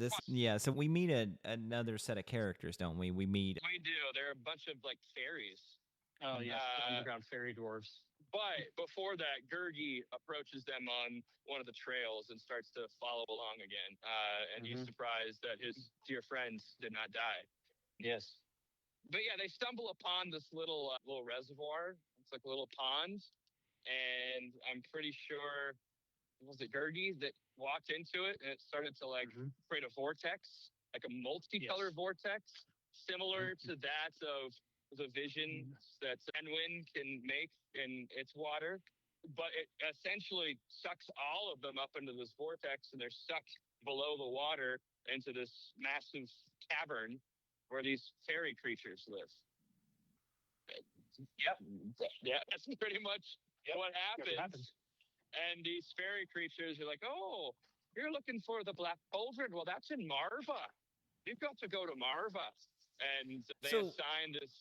[SPEAKER 1] so we meet another set of characters, don't we? We do.
[SPEAKER 2] There are a bunch of like fairies.
[SPEAKER 3] Oh yeah, underground fairy dwarves.
[SPEAKER 2] But before that, Gurgi approaches them on one of the trails and starts to follow along again. And he's surprised that his dear friends did not die.
[SPEAKER 3] Yes.
[SPEAKER 2] But yeah, they stumble upon this little reservoir. It's like a little pond. And I'm pretty sure, was it Gurgi that walked into it, and it started to like create a vortex, like a multicolored vortex, similar to that of the vision that Tenwin can make in its water. But it essentially sucks all of them up into this vortex, and they're sucked below the water into this massive cavern where these fairy creatures live. Yep. Yeah, that's pretty much what happens. And these fairy creatures are like, "Oh, you're looking for the Black Cauldron? Well, that's in Marva. You've got to go to Marva." And they assigned this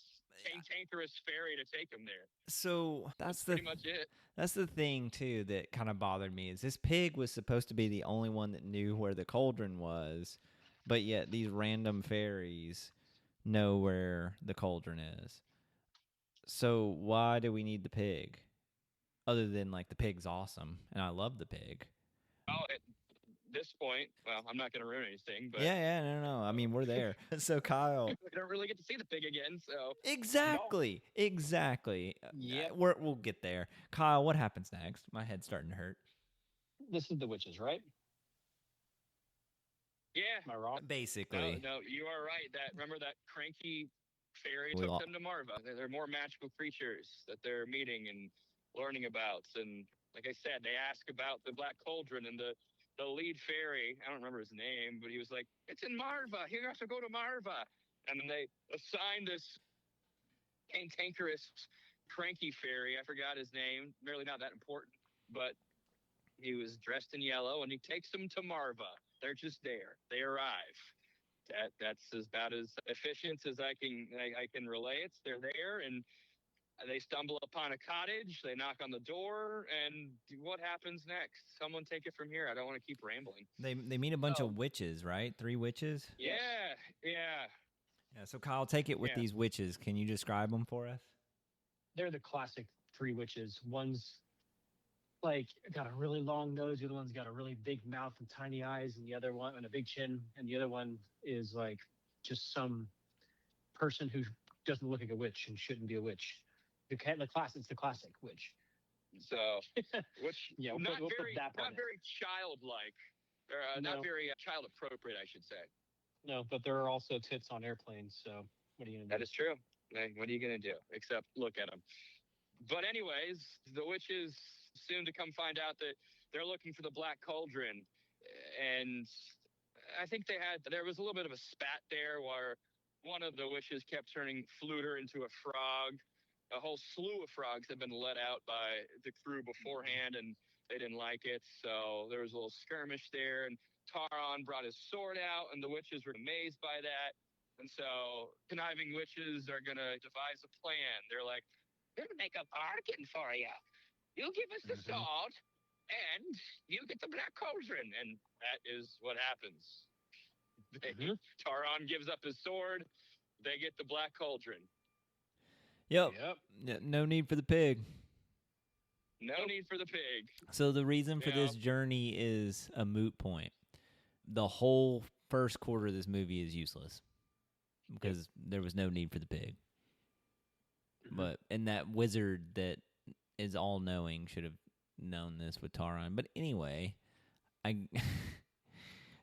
[SPEAKER 2] cantankerous fairy to take them there.
[SPEAKER 1] So that's
[SPEAKER 2] pretty much it.
[SPEAKER 1] That's the thing, too, that kind of bothered me, is this pig was supposed to be the only one that knew where the cauldron was, but yet these random fairies know where the cauldron is. So why do we need the pig? Other than, like, the pig's awesome, and I love the pig.
[SPEAKER 2] Oh, at this point, well, I'm not going to ruin anything, but...
[SPEAKER 1] Yeah, no. I mean, we're there. So, Kyle...
[SPEAKER 2] we don't really get to see the pig again, so...
[SPEAKER 1] Exactly. Yeah. We'll get there. Kyle, what happens next? My head's starting to hurt.
[SPEAKER 3] This is the witches, right?
[SPEAKER 2] Yeah.
[SPEAKER 3] Am I wrong?
[SPEAKER 1] Basically.
[SPEAKER 2] No, you are right. Remember that cranky fairy took them to Marva. They're more magical creatures that they're meeting and learning about. And like I said, they ask about the Black Cauldron, and the lead fairy, I don't remember his name, but he was like, "It's in Marva. You have to go to Marva." And then they assigned this cantankerous, cranky fairy. I forgot his name. Really not that important. But he was dressed in yellow, and he takes them to Marva. They're just there. They arrive. That's about as efficient as I can relay it. They're there, and they stumble upon a cottage. They knock on the door, and what happens next? Someone take it from here. I don't want to keep rambling.
[SPEAKER 1] They meet a bunch of witches, right? 3 witches?
[SPEAKER 2] Yeah.
[SPEAKER 1] Yeah, so Kyle, take it with these witches. Can you describe them for us?
[SPEAKER 3] They're the classic 3 witches. One's like got a really long nose, the other one's got a really big mouth and tiny eyes, and the other one and a big chin, and the other one is like just some person who doesn't look like a witch and shouldn't be a witch. It's the classic witch.
[SPEAKER 2] So, which
[SPEAKER 3] we'll
[SPEAKER 2] not
[SPEAKER 3] put
[SPEAKER 2] very childlike, or
[SPEAKER 3] No.
[SPEAKER 2] not very child appropriate, I should say.
[SPEAKER 3] No, but there are also tits on airplanes. So what are you gonna do?
[SPEAKER 2] That is true. What are you gonna do except look at them? But anyways, the witches soon to come find out that they're looking for the Black Cauldron, and I think there was a little bit of a spat there where one of the witches kept turning Fluter into a frog. A whole slew of frogs had been let out by the crew beforehand, and they didn't like it. So there was a little skirmish there, and Taron brought his sword out, and the witches were amazed by that. And so conniving witches are going to devise a plan. They're like, we're going to make a bargain for you. You give us the sword, and you get the Black Cauldron. And that is what happens. Taron gives up his sword. They get the Black Cauldron.
[SPEAKER 1] Yep. No need for the pig.
[SPEAKER 2] No need for the pig.
[SPEAKER 1] So the reason for this journey is a moot point. The whole first quarter of this movie is useless because there was no need for the pig. And that wizard that is all-knowing should have known this with Taron. But anyway,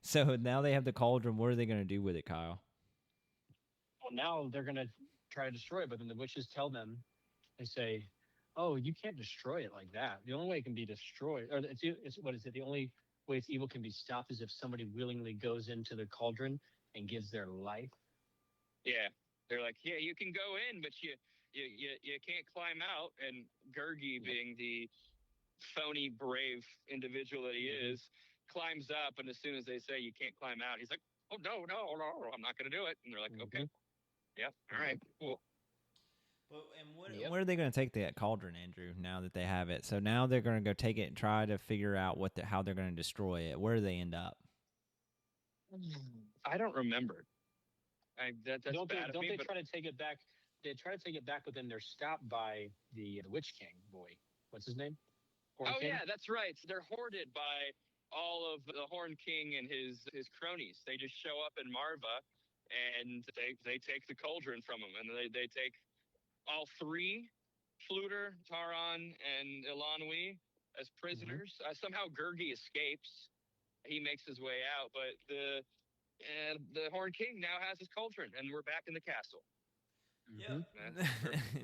[SPEAKER 1] so now they have the cauldron. What are they going to do with it, Kyle?
[SPEAKER 3] Well, now they're going to try to destroy it, but then the witches tell them, they say, oh, you can't destroy it like that. The only way it can be destroyed, or it's what is it? The only way its evil can be stopped is if somebody willingly goes into the cauldron and gives their life.
[SPEAKER 2] Yeah. They're like, yeah, you can go in, but you can't climb out. And Gurgi, being the phony, brave individual that he is, climbs up. And as soon as they say you can't climb out, he's like, oh, no, I'm not going to do it. And they're like, okay. Yeah. All right. Cool.
[SPEAKER 1] Well, and where are they going to take that cauldron, Andrew, now that they have it? So now they're going to go take it and try to figure out how they're going to destroy it. Where do they end up?
[SPEAKER 2] I don't remember. That's
[SPEAKER 3] don't
[SPEAKER 2] bad of
[SPEAKER 3] don't
[SPEAKER 2] me,
[SPEAKER 3] they
[SPEAKER 2] but...
[SPEAKER 3] try to take it back? They try to take it back, but then they're stopped by the Witch King boy. What's his name?
[SPEAKER 2] Horn King? Yeah, that's right. They're hoarded by all of the Horn King and his cronies. They just show up in Marva, and they take the cauldron from him, and they take all three, Fluter, Taron, and Elanui, as prisoners. Somehow Gurgi escapes. He makes his way out, but the Horn King now has his cauldron, and we're back in the castle.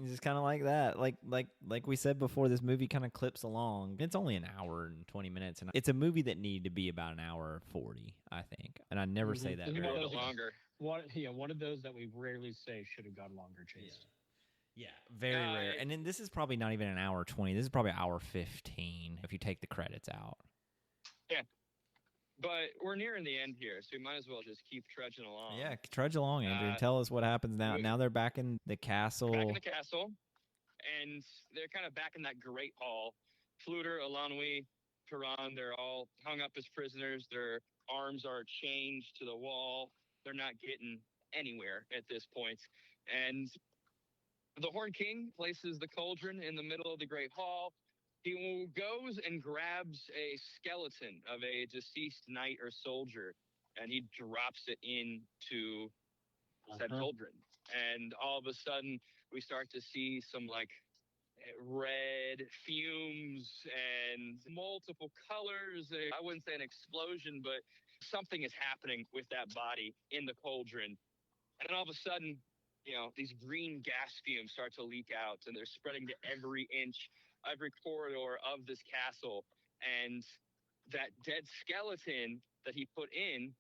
[SPEAKER 1] Just kind of like that. Like we said before, this movie kind of clips along. It's only an hour and 20 minutes, and it's a movie that needed to be about an hour 40, I think. And I never say that very
[SPEAKER 2] much. Longer.
[SPEAKER 3] One of those that we rarely say should have gone longer, Chase.
[SPEAKER 1] Yeah, very rare. And then this is probably not even an hour 20. This is probably an hour 15 if you take the credits out.
[SPEAKER 2] Yeah. But we're nearing the end here, so we might as well just keep trudging along.
[SPEAKER 1] Yeah, trudge along, Andrew. Tell us what happens now. Now they're back in the castle.
[SPEAKER 2] Back in the castle, and they're kind of back in that great hall. Fluter, Elanui, Taran, they're all hung up as prisoners. Their arms are chained to the wall. They're not getting anywhere at this point. And the Horn King places the cauldron in the middle of the great hall. He goes and grabs a skeleton of a deceased knight or soldier, and he drops it into said cauldron. And all of a sudden, we start to see some like red fumes and multiple colors. I wouldn't say an explosion, but something is happening with that body in the cauldron. And all of a sudden, these green gas fumes start to leak out, and they're spreading to every inch, every corridor of this castle. And that dead skeleton that he put in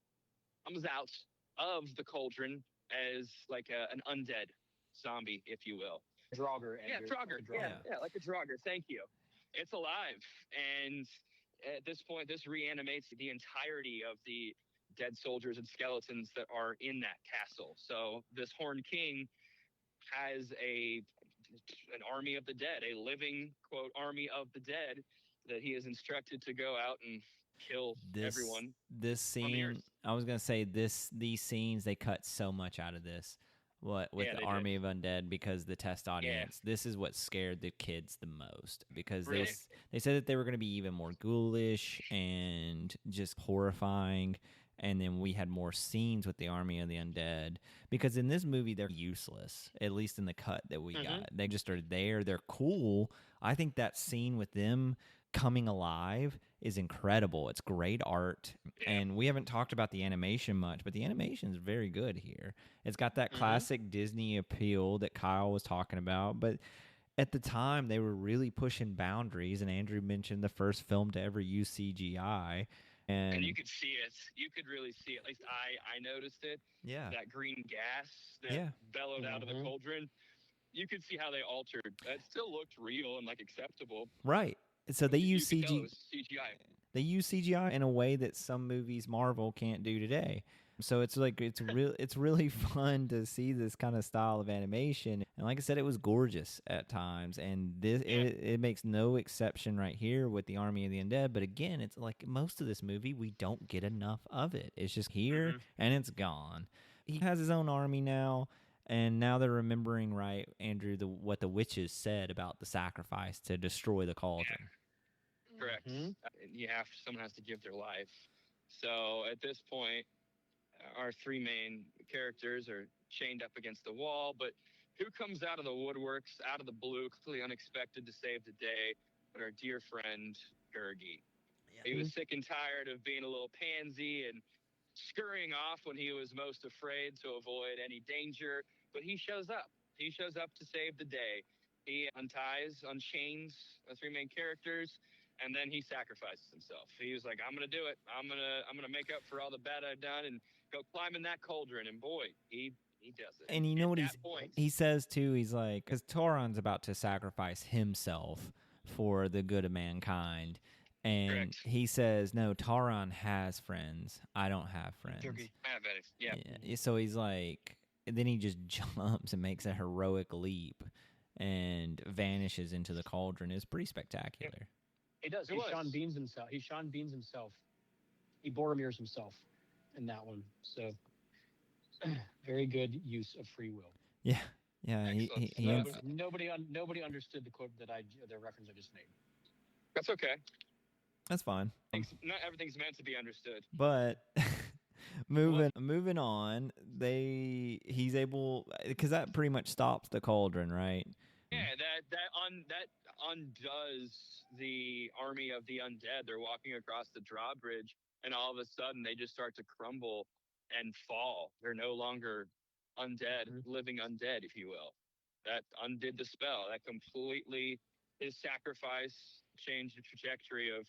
[SPEAKER 2] comes out of the cauldron as like an undead zombie, if you will.
[SPEAKER 3] Draugr.
[SPEAKER 2] Yeah, Draugr. Yeah, like a Draugr. Thank you. It's alive. And at this point, this reanimates the entirety of the dead soldiers and skeletons that are in that castle. So this Horn King has an army of the dead, a living, quote, army of the dead that he is instructed to go out and kill everyone.
[SPEAKER 1] This scene, I was going to say these scenes, they cut so much out of this. With the army of undead, because the test audience, this is what scared the kids the most, because they said that they were going to be even more ghoulish and just horrifying. And then we had more scenes with the army of the undead, because in this movie, they're useless, at least in the cut that we got. They just are there. They're cool. I think that scene with them coming alive is incredible. It's great art. And we haven't talked about the animation much, but the animation is very good here. It's got that classic Disney appeal that Kyle was talking about. But at the time, they were really pushing boundaries. And Andrew mentioned the first film to ever use CGI. And
[SPEAKER 2] you could see it. You could really see it. At least I noticed it.
[SPEAKER 1] Yeah.
[SPEAKER 2] That green gas that bellowed out of the cauldron. You could see how they altered. It still looked real and like acceptable.
[SPEAKER 1] Right. So they use CGI. They use CGI in a way that some movies Marvel can't do today. So it's like it's really fun to see this kind of style of animation. And like I said, it was gorgeous at times. And it makes no exception right here with the Army of the Undead. But again, it's like most of this movie, we don't get enough of it. It's just here and it's gone. He has his own army now. And now they're remembering, right, Andrew, what the witches said about the sacrifice to destroy the cauldron.
[SPEAKER 2] Yeah. Correct. Someone has to give their life. So at this point, our three main characters are chained up against the wall, but who comes out of the woodworks, out of the blue, completely unexpected to save the day, but our dear friend, Gurgi. Yeah. He was sick and tired of being a little pansy and scurrying off when he was most afraid to avoid any danger, but he shows up. He shows up to save the day. He unchains the three main characters, and then he sacrifices himself. He was like, I'm going to do it. I'm going to make up for all the bad I've done and go climb in that cauldron. And boy, he does it.
[SPEAKER 1] And you know what he says too? He's like, because Tauron's about to sacrifice himself for the good of mankind. And
[SPEAKER 2] correct.
[SPEAKER 1] He says, no, Tauron has friends. I don't have friends.
[SPEAKER 2] Yeah.
[SPEAKER 1] So he's like, and then he just jumps and makes a heroic leap and vanishes into the cauldron. It's pretty spectacular.
[SPEAKER 3] Yep. He does. He Sean Beans himself. He Boromir's himself in that one. So very good use of free will.
[SPEAKER 1] Yeah.
[SPEAKER 3] Nobody understood the quote the reference I just made.
[SPEAKER 2] That's okay.
[SPEAKER 1] That's fine.
[SPEAKER 2] Not everything's meant to be understood.
[SPEAKER 1] But moving on, he's able, because that pretty much stops the cauldron, right?
[SPEAKER 2] Yeah, that undoes the army of the undead. They're walking across the drawbridge, and all of a sudden they just start to crumble and fall. They're no longer undead, living undead, if you will. That undid the spell. That completely, his sacrifice changed the trajectory of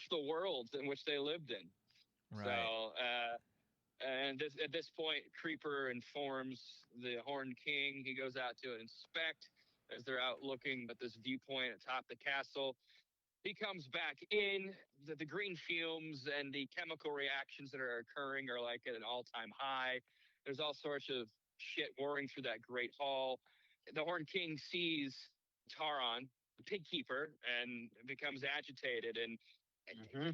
[SPEAKER 2] the worlds in which they lived in.
[SPEAKER 1] Right.
[SPEAKER 2] So, at this point, Creeper informs the Horned King. He goes out to inspect as they're out looking at this viewpoint atop the castle. He comes back in. The green fumes and the chemical reactions that are occurring are like at an all-time high. There's all sorts of shit whirring through that great hall. The Horned King sees Tauron, the pig keeper, and becomes agitated. And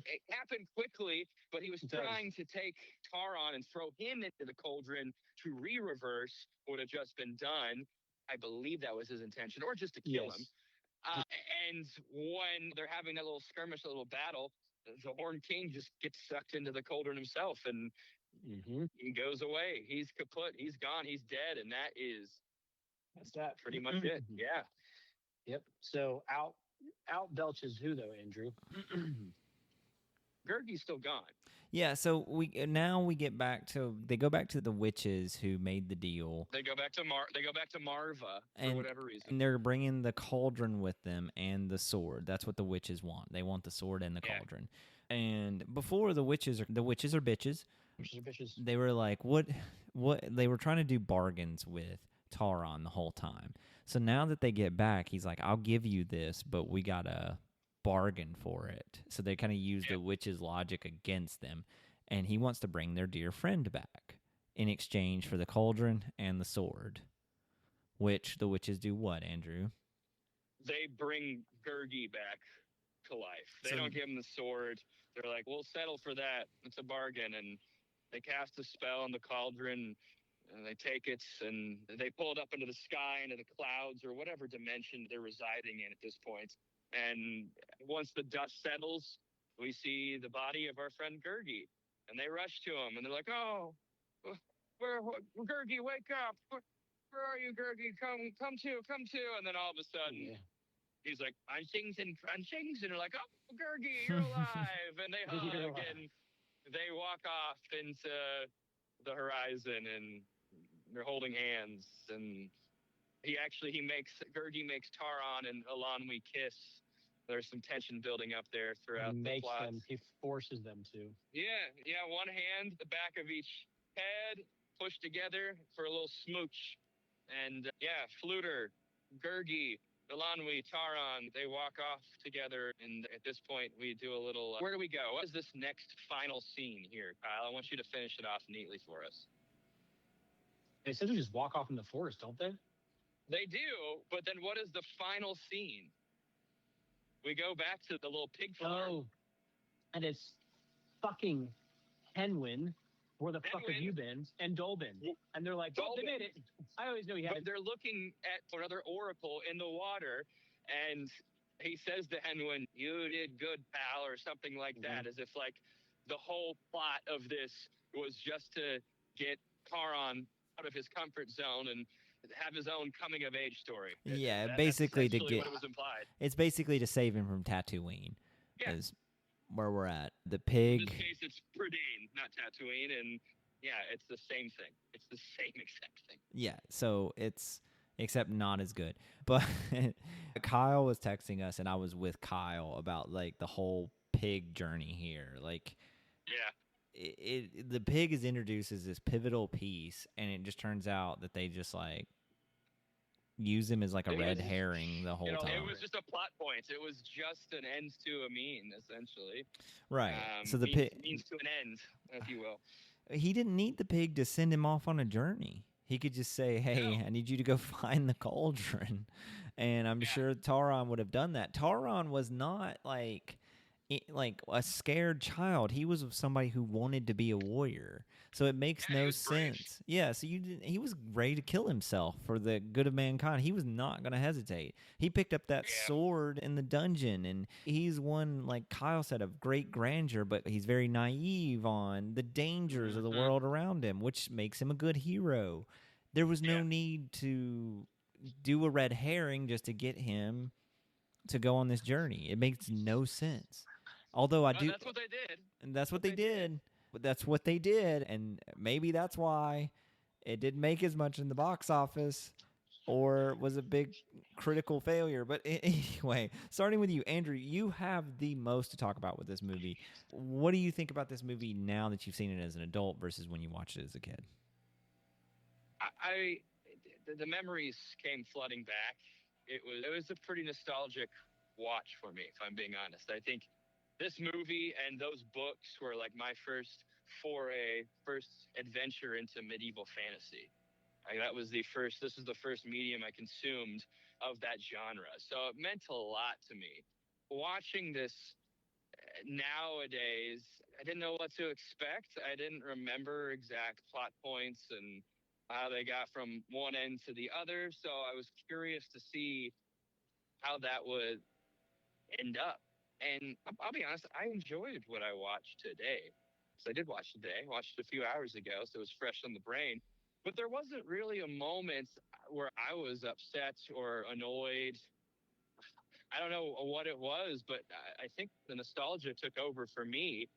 [SPEAKER 2] it happened quickly, but he was trying to take Tauron and throw him into the cauldron to reverse what had just been done. I believe that was his intention, or just to kill him. And when they're having that little skirmish, a little battle, the Horned King just gets sucked into the cauldron himself, and he goes away. He's kaput. He's gone. He's dead, and that's pretty much it. Yeah.
[SPEAKER 3] Yep. So out belches who though, Andrew?
[SPEAKER 2] Gurgi's still gone.
[SPEAKER 1] Yeah, so they go back to the witches who made the deal.
[SPEAKER 2] They go back to Marva for whatever reason.
[SPEAKER 1] And they're bringing the cauldron with them and the sword. That's what the witches want. They want the sword and the cauldron. And before the witches are bitches. They were like, what they were trying to do bargains with Tauron the whole time. So now that they get back, he's like, I'll give you this, but we gotta bargain for it. So they kind of use the witch's logic against them, and he wants to bring their dear friend back in exchange for the cauldron and the sword. Which the witches do what, Andrew?
[SPEAKER 2] They bring Gurgi back to life. They don't give him the sword. They're like, we'll settle for that. It's a bargain. And they cast a spell on the cauldron, and they take it, and they pull it up into the sky, into the clouds, or whatever dimension they're residing in at this point. And once the dust settles, we see the body of our friend Gurgi, and they rush to him, and they're like, "Oh, Gurgi, wake up! Where are you, Gurgi? Come to!" And then all of a sudden, he's like, "Crunchings," and they're like, "Oh, Gurgi, you're alive!" And they hug, and they walk off into the horizon, and they're holding hands, and Gurgi makes Tauron and Elanwi kiss. There's some tension building up there throughout the plot.
[SPEAKER 3] He forces them to.
[SPEAKER 2] Yeah. One hand, the back of each head, pushed together for a little smooch. And Fluter, Gurgi, Elanwi, Taran, they walk off together, and at this point, we do a little. Where do we go? What is this next final scene here, Kyle? I want you to finish it off neatly for us.
[SPEAKER 3] They said to just walk off in the forest, don't they?
[SPEAKER 2] They do, but then what is the final scene? We go back to the little pig farm.
[SPEAKER 3] Oh, and it's fucking Henwin. Where the fuck have you been? And Dolben. And they're like, oh, they made it. I always knew he had
[SPEAKER 2] it. They're looking at another oracle in the water, and he says to Henwin, you did good, pal, or something like that, as if like the whole plot of this was just to get Taran out of his comfort zone and have his own coming of age story.
[SPEAKER 1] Yeah, basically to get.
[SPEAKER 2] What it was implied.
[SPEAKER 1] It's basically to save him from Tatooine.
[SPEAKER 2] Yeah.
[SPEAKER 1] Is where we're at. The pig.
[SPEAKER 2] In this case, it's Prydain, not Tatooine, and yeah, it's the same thing. It's the same exact thing.
[SPEAKER 1] Yeah, so it's except not as good. But Kyle was texting us, and I was with Kyle about like the whole pig journey here. Like,
[SPEAKER 2] yeah.
[SPEAKER 1] The pig is introduced as this pivotal piece, and it just turns out that they just like use him as like a red herring the whole time.
[SPEAKER 2] It was just a plot point. It was just an end to a mean, essentially.
[SPEAKER 1] Right. So the pig
[SPEAKER 2] means to an end, if you will.
[SPEAKER 1] He didn't need the pig to send him off on a journey. He could just say, "Hey, I need you to go find the cauldron," and I'm sure Taran would have done that. Taran was not like a scared child. He was somebody who wanted to be a warrior. So it makes no sense. Brave. Yeah, so he was ready to kill himself for the good of mankind. He was not going to hesitate. He picked up that sword in the dungeon, and he's one, like Kyle said, of great grandeur, but he's very naive on the dangers of the world around him, which makes him a good hero. There was no need to do a red herring just to get him to go on this journey. It makes no sense. Although I do.
[SPEAKER 2] That's what they did.
[SPEAKER 1] And that's what they did. But that's what they did. And maybe that's why it didn't make as much in the box office or was a big critical failure. But anyway, starting with you, Andrew, you have the most to talk about with this movie. What do you think about this movie now that you've seen it as an adult versus when you watched it as a kid?
[SPEAKER 2] The memories came flooding back. It was a pretty nostalgic watch for me, if I'm being honest. I think this movie and those books were like my first adventure into medieval fantasy. This was the first medium I consumed of that genre. So it meant a lot to me. Watching this nowadays, I didn't know what to expect. I didn't remember exact plot points and how they got from one end to the other. So I was curious to see how that would end up. And I'll be honest, I enjoyed what I watched today. So I did watch today, watched it a few hours ago, so it was fresh on the brain. But there wasn't really a moment where I was upset or annoyed. I don't know what it was, but I think the nostalgia took over for me,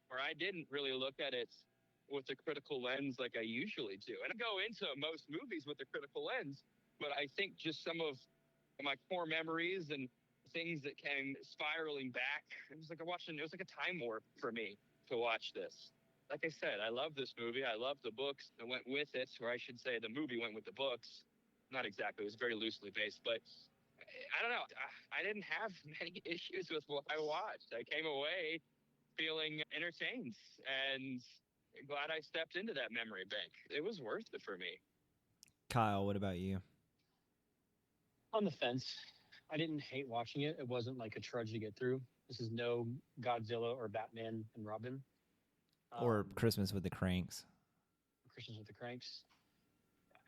[SPEAKER 2] where I didn't really look at it with a critical lens like I usually do. And I go into most movies with a critical lens, but I think just some of my core memories and things that came spiraling back. It was like a time warp for me to watch this. Like I said, I love this movie. I love the books that went with it, or I should say the movie went with the books. Not exactly. It was very loosely based, but I don't know. I didn't have many issues with what I watched. I came away feeling entertained and glad I stepped into that memory bank. It was worth it for me.
[SPEAKER 1] Kyle, what about you?
[SPEAKER 3] On the fence. I didn't hate watching it. It wasn't like a trudge to get through. This is no Godzilla or Batman and Robin.
[SPEAKER 1] Or Christmas with the Cranks.
[SPEAKER 3] Christmas with the Cranks.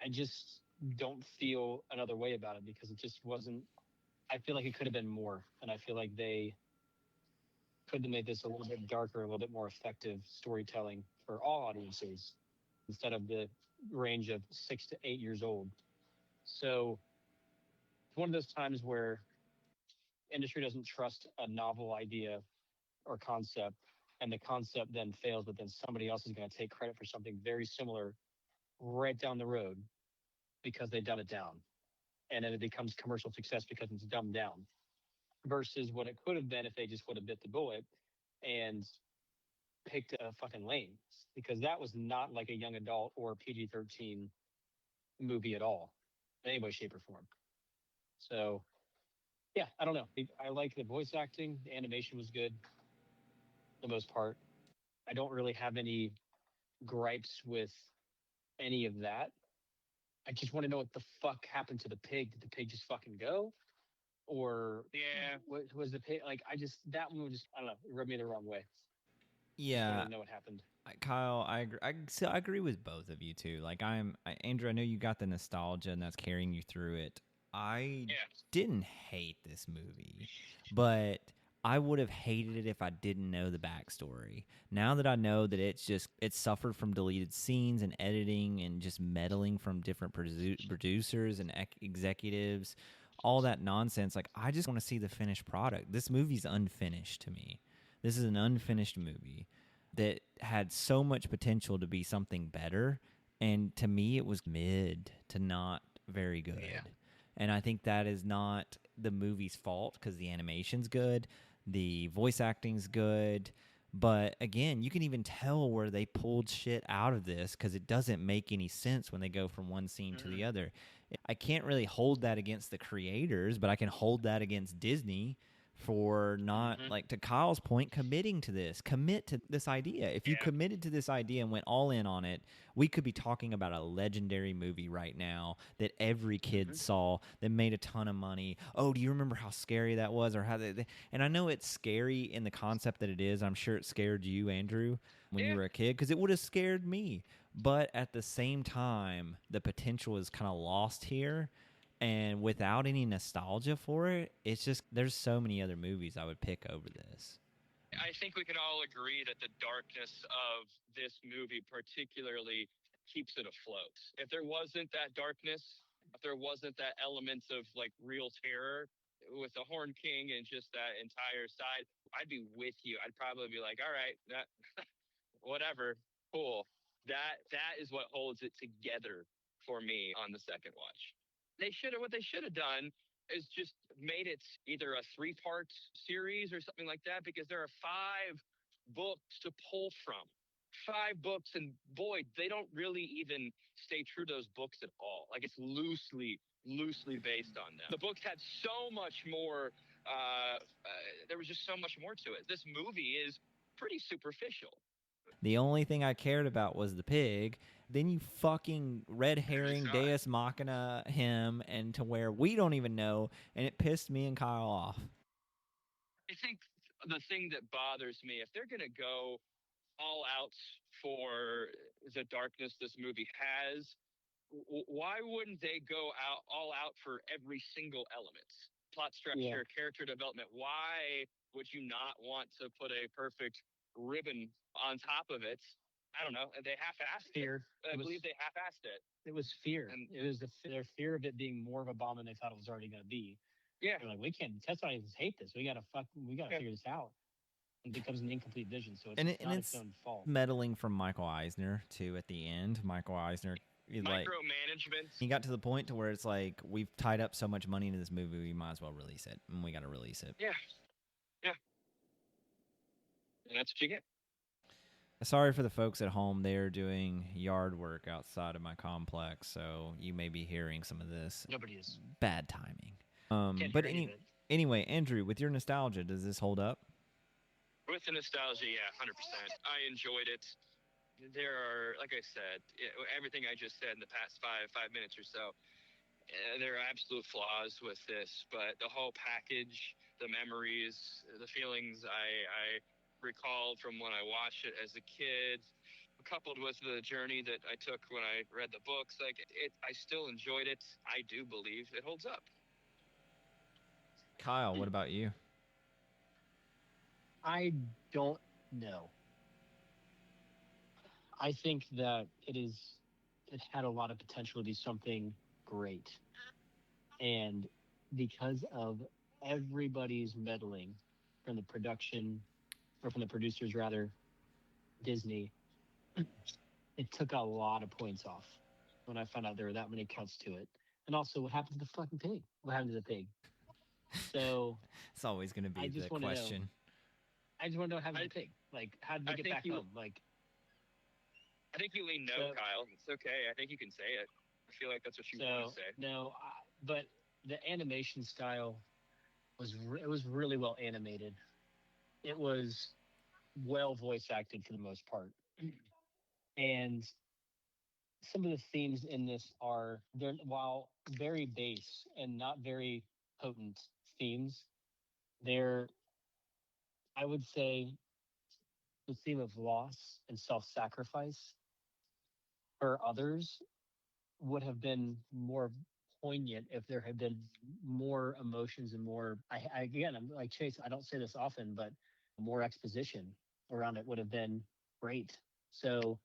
[SPEAKER 3] I just don't feel another way about it because it just wasn't. I feel like it could have been more. And I feel like they could have made this a little bit darker, a little bit more effective storytelling for all audiences instead of the range of 6 to 8 years old. So it's one of those times where industry doesn't trust a novel idea or concept, and the concept then fails, but then somebody else is going to take credit for something very similar right down the road because they dumb it down. And then it becomes commercial success because it's dumbed down versus what it could have been if they just would have bit the bullet and picked a fucking lane, because that was not like a young adult or PG-13 movie at all in any way, shape, or form. So Yeah, I don't know. I like the voice acting. The animation was good for the most part. I don't really have any gripes with any of that. I just want to know what the fuck happened to the pig. Did the pig just fucking go? Or
[SPEAKER 2] Yeah.
[SPEAKER 3] what was the pig? Like, that one was just, I don't know, it rubbed me the wrong way. Just wanted
[SPEAKER 1] Yeah,
[SPEAKER 3] to know what happened.
[SPEAKER 1] Kyle, I agree with both of you too. Like Andrew, I know you got the nostalgia and that's carrying you through it. I
[SPEAKER 2] Yeah.
[SPEAKER 1] didn't hate this movie, but I would have hated it if I didn't know the backstory. Now that I know that it suffered from deleted scenes and editing and just meddling from different producers and executives, all that nonsense. Like I just want to see the finished product. This movie's unfinished to me. This is an unfinished movie that had so much potential to be something better, and to me it was mid to not very good.
[SPEAKER 2] Yeah.
[SPEAKER 1] And I think that is not the movie's fault because the animation's good, the voice acting's good, but again, you can even tell where they pulled shit out of this because it doesn't make any sense when they go from one scene to the other. I can't really hold that against the creators, but I can hold that against Disney for not, like, to Kyle's point, committing to this. Commit to this idea. If you
[SPEAKER 2] Yeah.
[SPEAKER 1] committed to this idea and went all in on it, we could be talking about a legendary movie right now that every kid saw that made a ton of money. Oh, do you remember how scary that was? Or how and I know it's scary in the concept that it is. I'm sure it scared you, Andrew, when you
[SPEAKER 2] Yeah.
[SPEAKER 1] were a kid, because it would have scared me. But at the same time, the potential is kind of lost here. And without any nostalgia for it, it's just there's so many other movies I would pick over this.
[SPEAKER 2] I think we can all agree that the darkness of this movie particularly keeps it afloat. If there wasn't that darkness, if there wasn't that element of like real terror with the Horn King and just that entire side, I'd be with you. I'd probably be like, all right, that, whatever, cool. That is what holds it together for me on the second watch. What they should have done is just made it either a three-part series or something like that, because there are five books to pull from. Five books, and boy, they don't really even stay true to those books at all. Like, it's loosely based on them. The books had so much more. There was just so much more to it. This movie is pretty superficial.
[SPEAKER 1] The only thing I cared about was the pig. Then you fucking red herring Deus Machina him, and to where we don't even know, and it pissed me and Kyle off.
[SPEAKER 2] I think the thing that bothers me, if they're going to go all out for the darkness this movie has, why wouldn't they go all out for every single element? Plot structure, character development. Why would you not want to put a perfect ribbon on top of it? I don't know. They half-assed
[SPEAKER 3] Fear.
[SPEAKER 2] it. I believe they half-assed it.
[SPEAKER 3] It was fear.
[SPEAKER 2] And
[SPEAKER 3] It was their fear of it being more of a bomb than they thought it was already going to be.
[SPEAKER 2] yeah,
[SPEAKER 3] They're like, we can't. Test audiences hate this. We gotta figure this out. It becomes an incomplete vision, so it's not its own fault.
[SPEAKER 1] Meddling from Michael Eisner too at the end. Michael Eisner, like,
[SPEAKER 2] micromanagement.
[SPEAKER 1] he got to the point to where it's like we've tied up so much money into this movie, we might as well release it, and we got to release it.
[SPEAKER 2] Yeah, yeah, and that's what you get.
[SPEAKER 1] Sorry for the folks at home. They're doing yard work outside of my complex, so you may be hearing some of this.
[SPEAKER 3] Nobody is.
[SPEAKER 1] Bad timing.
[SPEAKER 3] Can't
[SPEAKER 1] But
[SPEAKER 3] hear any of it.
[SPEAKER 1] anyway, Andrew, with your nostalgia, does this hold up?
[SPEAKER 2] With the nostalgia, yeah, 100%. I enjoyed it. There are, like I said, everything I just said in the past five minutes or so, there are absolute flaws with this, but the whole package, the memories, the feelings I recalled from when I watched it as a kid, coupled with the journey that I took when I read the books, like I still enjoyed it. I do believe it holds up.
[SPEAKER 1] Kyle, what about you?
[SPEAKER 3] I don't know. I think that it had a lot of potential to be something great. And because of everybody's meddling from the production, or from the producers rather, Disney, it took a lot of points off when I found out there were that many cuts to it. And also, what happened to the fucking pig? What happened to the pig? So
[SPEAKER 1] It's always going to be the question.
[SPEAKER 3] I just want to know what happened to the pig. Like, how did they get back home? Like,
[SPEAKER 2] I think you lean no, Kyle. It's okay. I think you can say it. I feel like that's what you want to say.
[SPEAKER 3] No, but the animation style It was really well animated. It was well voice acted for the most part, and some of the themes in this are they're while very base and not very potent themes, they're I would say the theme of loss and self-sacrifice for others would have been more poignant if there had been more emotions and more. Again, I'm like Chase. I don't say this often, but more exposition around it would have been great. So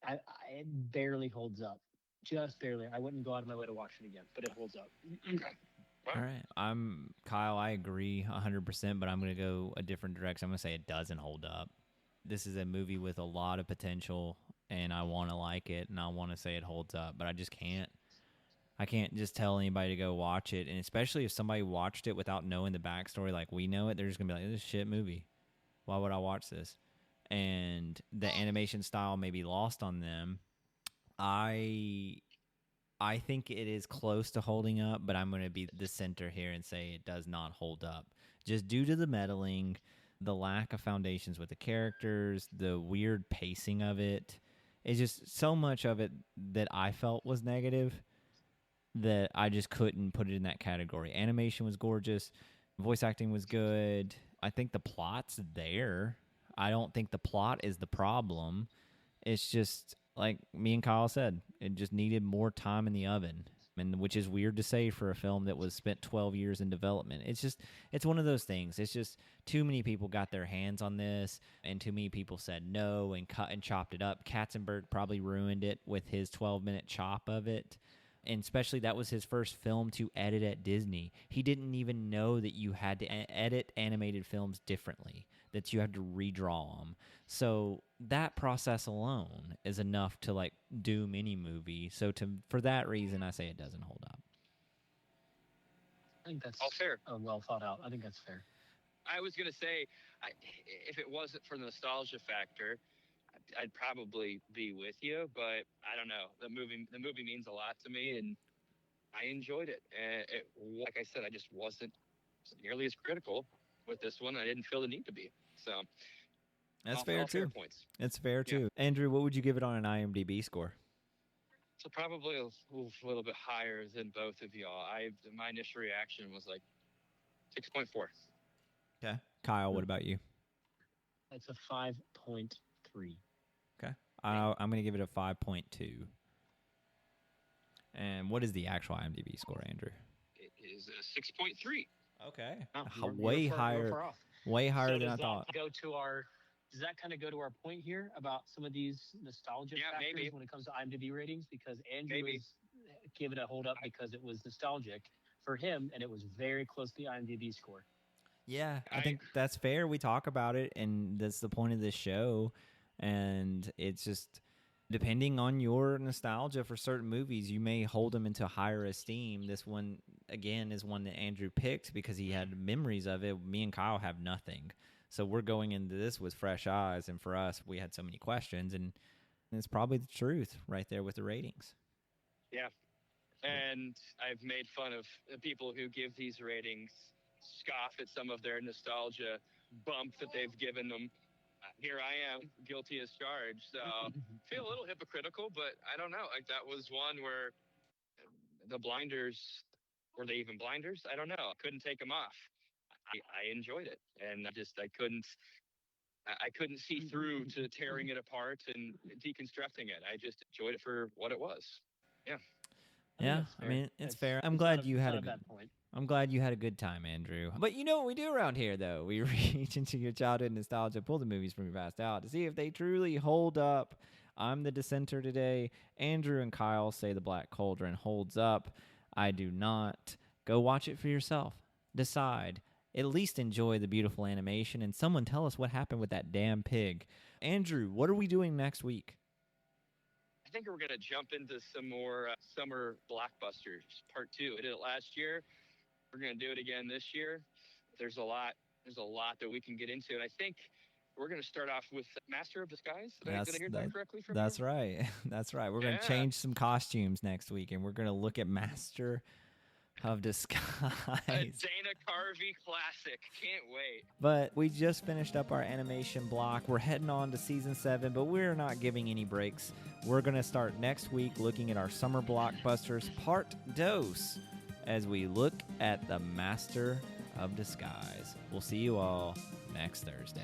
[SPEAKER 3] it barely holds up, just barely. I wouldn't go out of my way to watch it again, but it holds up.
[SPEAKER 2] Okay.
[SPEAKER 1] All
[SPEAKER 2] Wow.
[SPEAKER 1] right. I'm Kyle. I agree 100%, but I'm going to go a different direction. I'm going to say it doesn't hold up. This is a movie with a lot of potential, and I want to like it, and I want to say it holds up, but I just can't. I can't just tell anybody to go watch it, and especially if somebody watched it without knowing the backstory like we know it, they're just going to be like, this is a shit movie. Why would I watch this? And the animation style may be lost on them. I I think it is close to holding up, but I'm going to be the center here and say it does not hold up. Just due to the meddling, the lack of foundations with the characters, the weird pacing of it. It's just so much of it that I felt was negative that I just couldn't put it in that category. Animation was gorgeous. Voice acting was good. I think the plot's there. I don't think the plot is the problem. It's just like me and Kyle said, it just needed more time in the oven. And which is weird to say for a film that was spent 12 years in development. It's one of those things. It's just too many people got their hands on this and too many people said no and cut and chopped it up. Katzenberg probably ruined it with his 12-minute chop of it. And especially that was his first film to edit at Disney. He didn't even know that you had to edit animated films differently, that you had to redraw them. So that process alone is enough to like doom any movie. So for that reason, I say it doesn't hold up.
[SPEAKER 3] I think that's
[SPEAKER 2] All fair.
[SPEAKER 3] well thought out. I think that's fair.
[SPEAKER 2] I was gonna say, if it wasn't for the nostalgia factor, I'd probably be with you. But I don't know. The movie means a lot to me, and I enjoyed it. And like I said, I just wasn't nearly as critical with this one. I didn't feel the need to be. So
[SPEAKER 1] That's
[SPEAKER 2] all
[SPEAKER 1] fair
[SPEAKER 2] fair
[SPEAKER 1] too.
[SPEAKER 2] points.
[SPEAKER 1] It's fair
[SPEAKER 2] Yeah.
[SPEAKER 1] too. Andrew, what would you give it on an IMDb score?
[SPEAKER 2] So probably a little bit higher than both of y'all. My initial reaction was like 6.4.
[SPEAKER 1] Okay. Kyle, what about you?
[SPEAKER 3] It's a 5.3.
[SPEAKER 1] Okay. I'm going to give it a 5.2. And what is the actual IMDb score, Andrew?
[SPEAKER 2] It is a 6.3.
[SPEAKER 1] Okay.
[SPEAKER 3] Oh,
[SPEAKER 1] Way higher.
[SPEAKER 3] far off.
[SPEAKER 1] Way higher
[SPEAKER 3] So
[SPEAKER 1] than I
[SPEAKER 3] does that
[SPEAKER 1] thought.
[SPEAKER 3] go to our? Does that kind of go to our point here about some of these nostalgia factors
[SPEAKER 2] maybe.
[SPEAKER 3] when it comes to IMDb ratings? Because Andrew
[SPEAKER 2] Maybe.
[SPEAKER 3] gave it a hold up because it was nostalgic for him, and it was very close to the IMDb score.
[SPEAKER 1] Yeah, I think that's fair. We talk about it, and that's the point of this show. And it's just depending on your nostalgia for certain movies, you may hold them into higher esteem. This one, again, is one that Andrew picked because he had memories of it. Me and Kyle have nothing. So we're going into this with fresh eyes. And for us, we had so many questions. And it's probably the truth right there with the ratings.
[SPEAKER 2] Yeah. And I've made fun of the people who give these ratings, scoff at some of their nostalgia bump that they've given them. Here I am, guilty as charged. So feel a little hypocritical, but I don't know. Like that was one where the blinders, were they even blinders? I don't know. I couldn't take them off. I enjoyed it, and I couldn't see through to tearing it apart and deconstructing it. I just enjoyed it for what it was. Yeah.
[SPEAKER 1] Yeah, I mean, it's fair. I'm glad you had a good
[SPEAKER 3] point.
[SPEAKER 1] I'm glad you had a good time, Andrew. But you know what we do around here, though? We reach into your childhood nostalgia, pull the movies from your past out to see if they truly hold up. I'm the dissenter today. Andrew and Kyle say the Black Cauldron holds up. I do not. Go watch it for yourself. Decide. At least enjoy the beautiful animation, and someone tell us what happened with that damn pig. Andrew, what are we doing next week?
[SPEAKER 2] I think we're going to jump into some more summer blockbusters, part 2. I did it last year. We're going to do it again this year. There's a lot that we can get into. And I think we're going to start off with Master of Disguise. Did I hear that correctly from
[SPEAKER 1] That's
[SPEAKER 2] you?
[SPEAKER 1] right. That's right. We're going to change some costumes next week, and we're going to look at Master of Disguise.
[SPEAKER 2] A Dana Carvey classic. Can't wait.
[SPEAKER 1] But we just finished up our animation block. We're heading on to season 7, but we're not giving any breaks. We're going to start next week looking at our summer blockbusters part dos as we look at the Master of Disguise. We'll see you all next Thursday.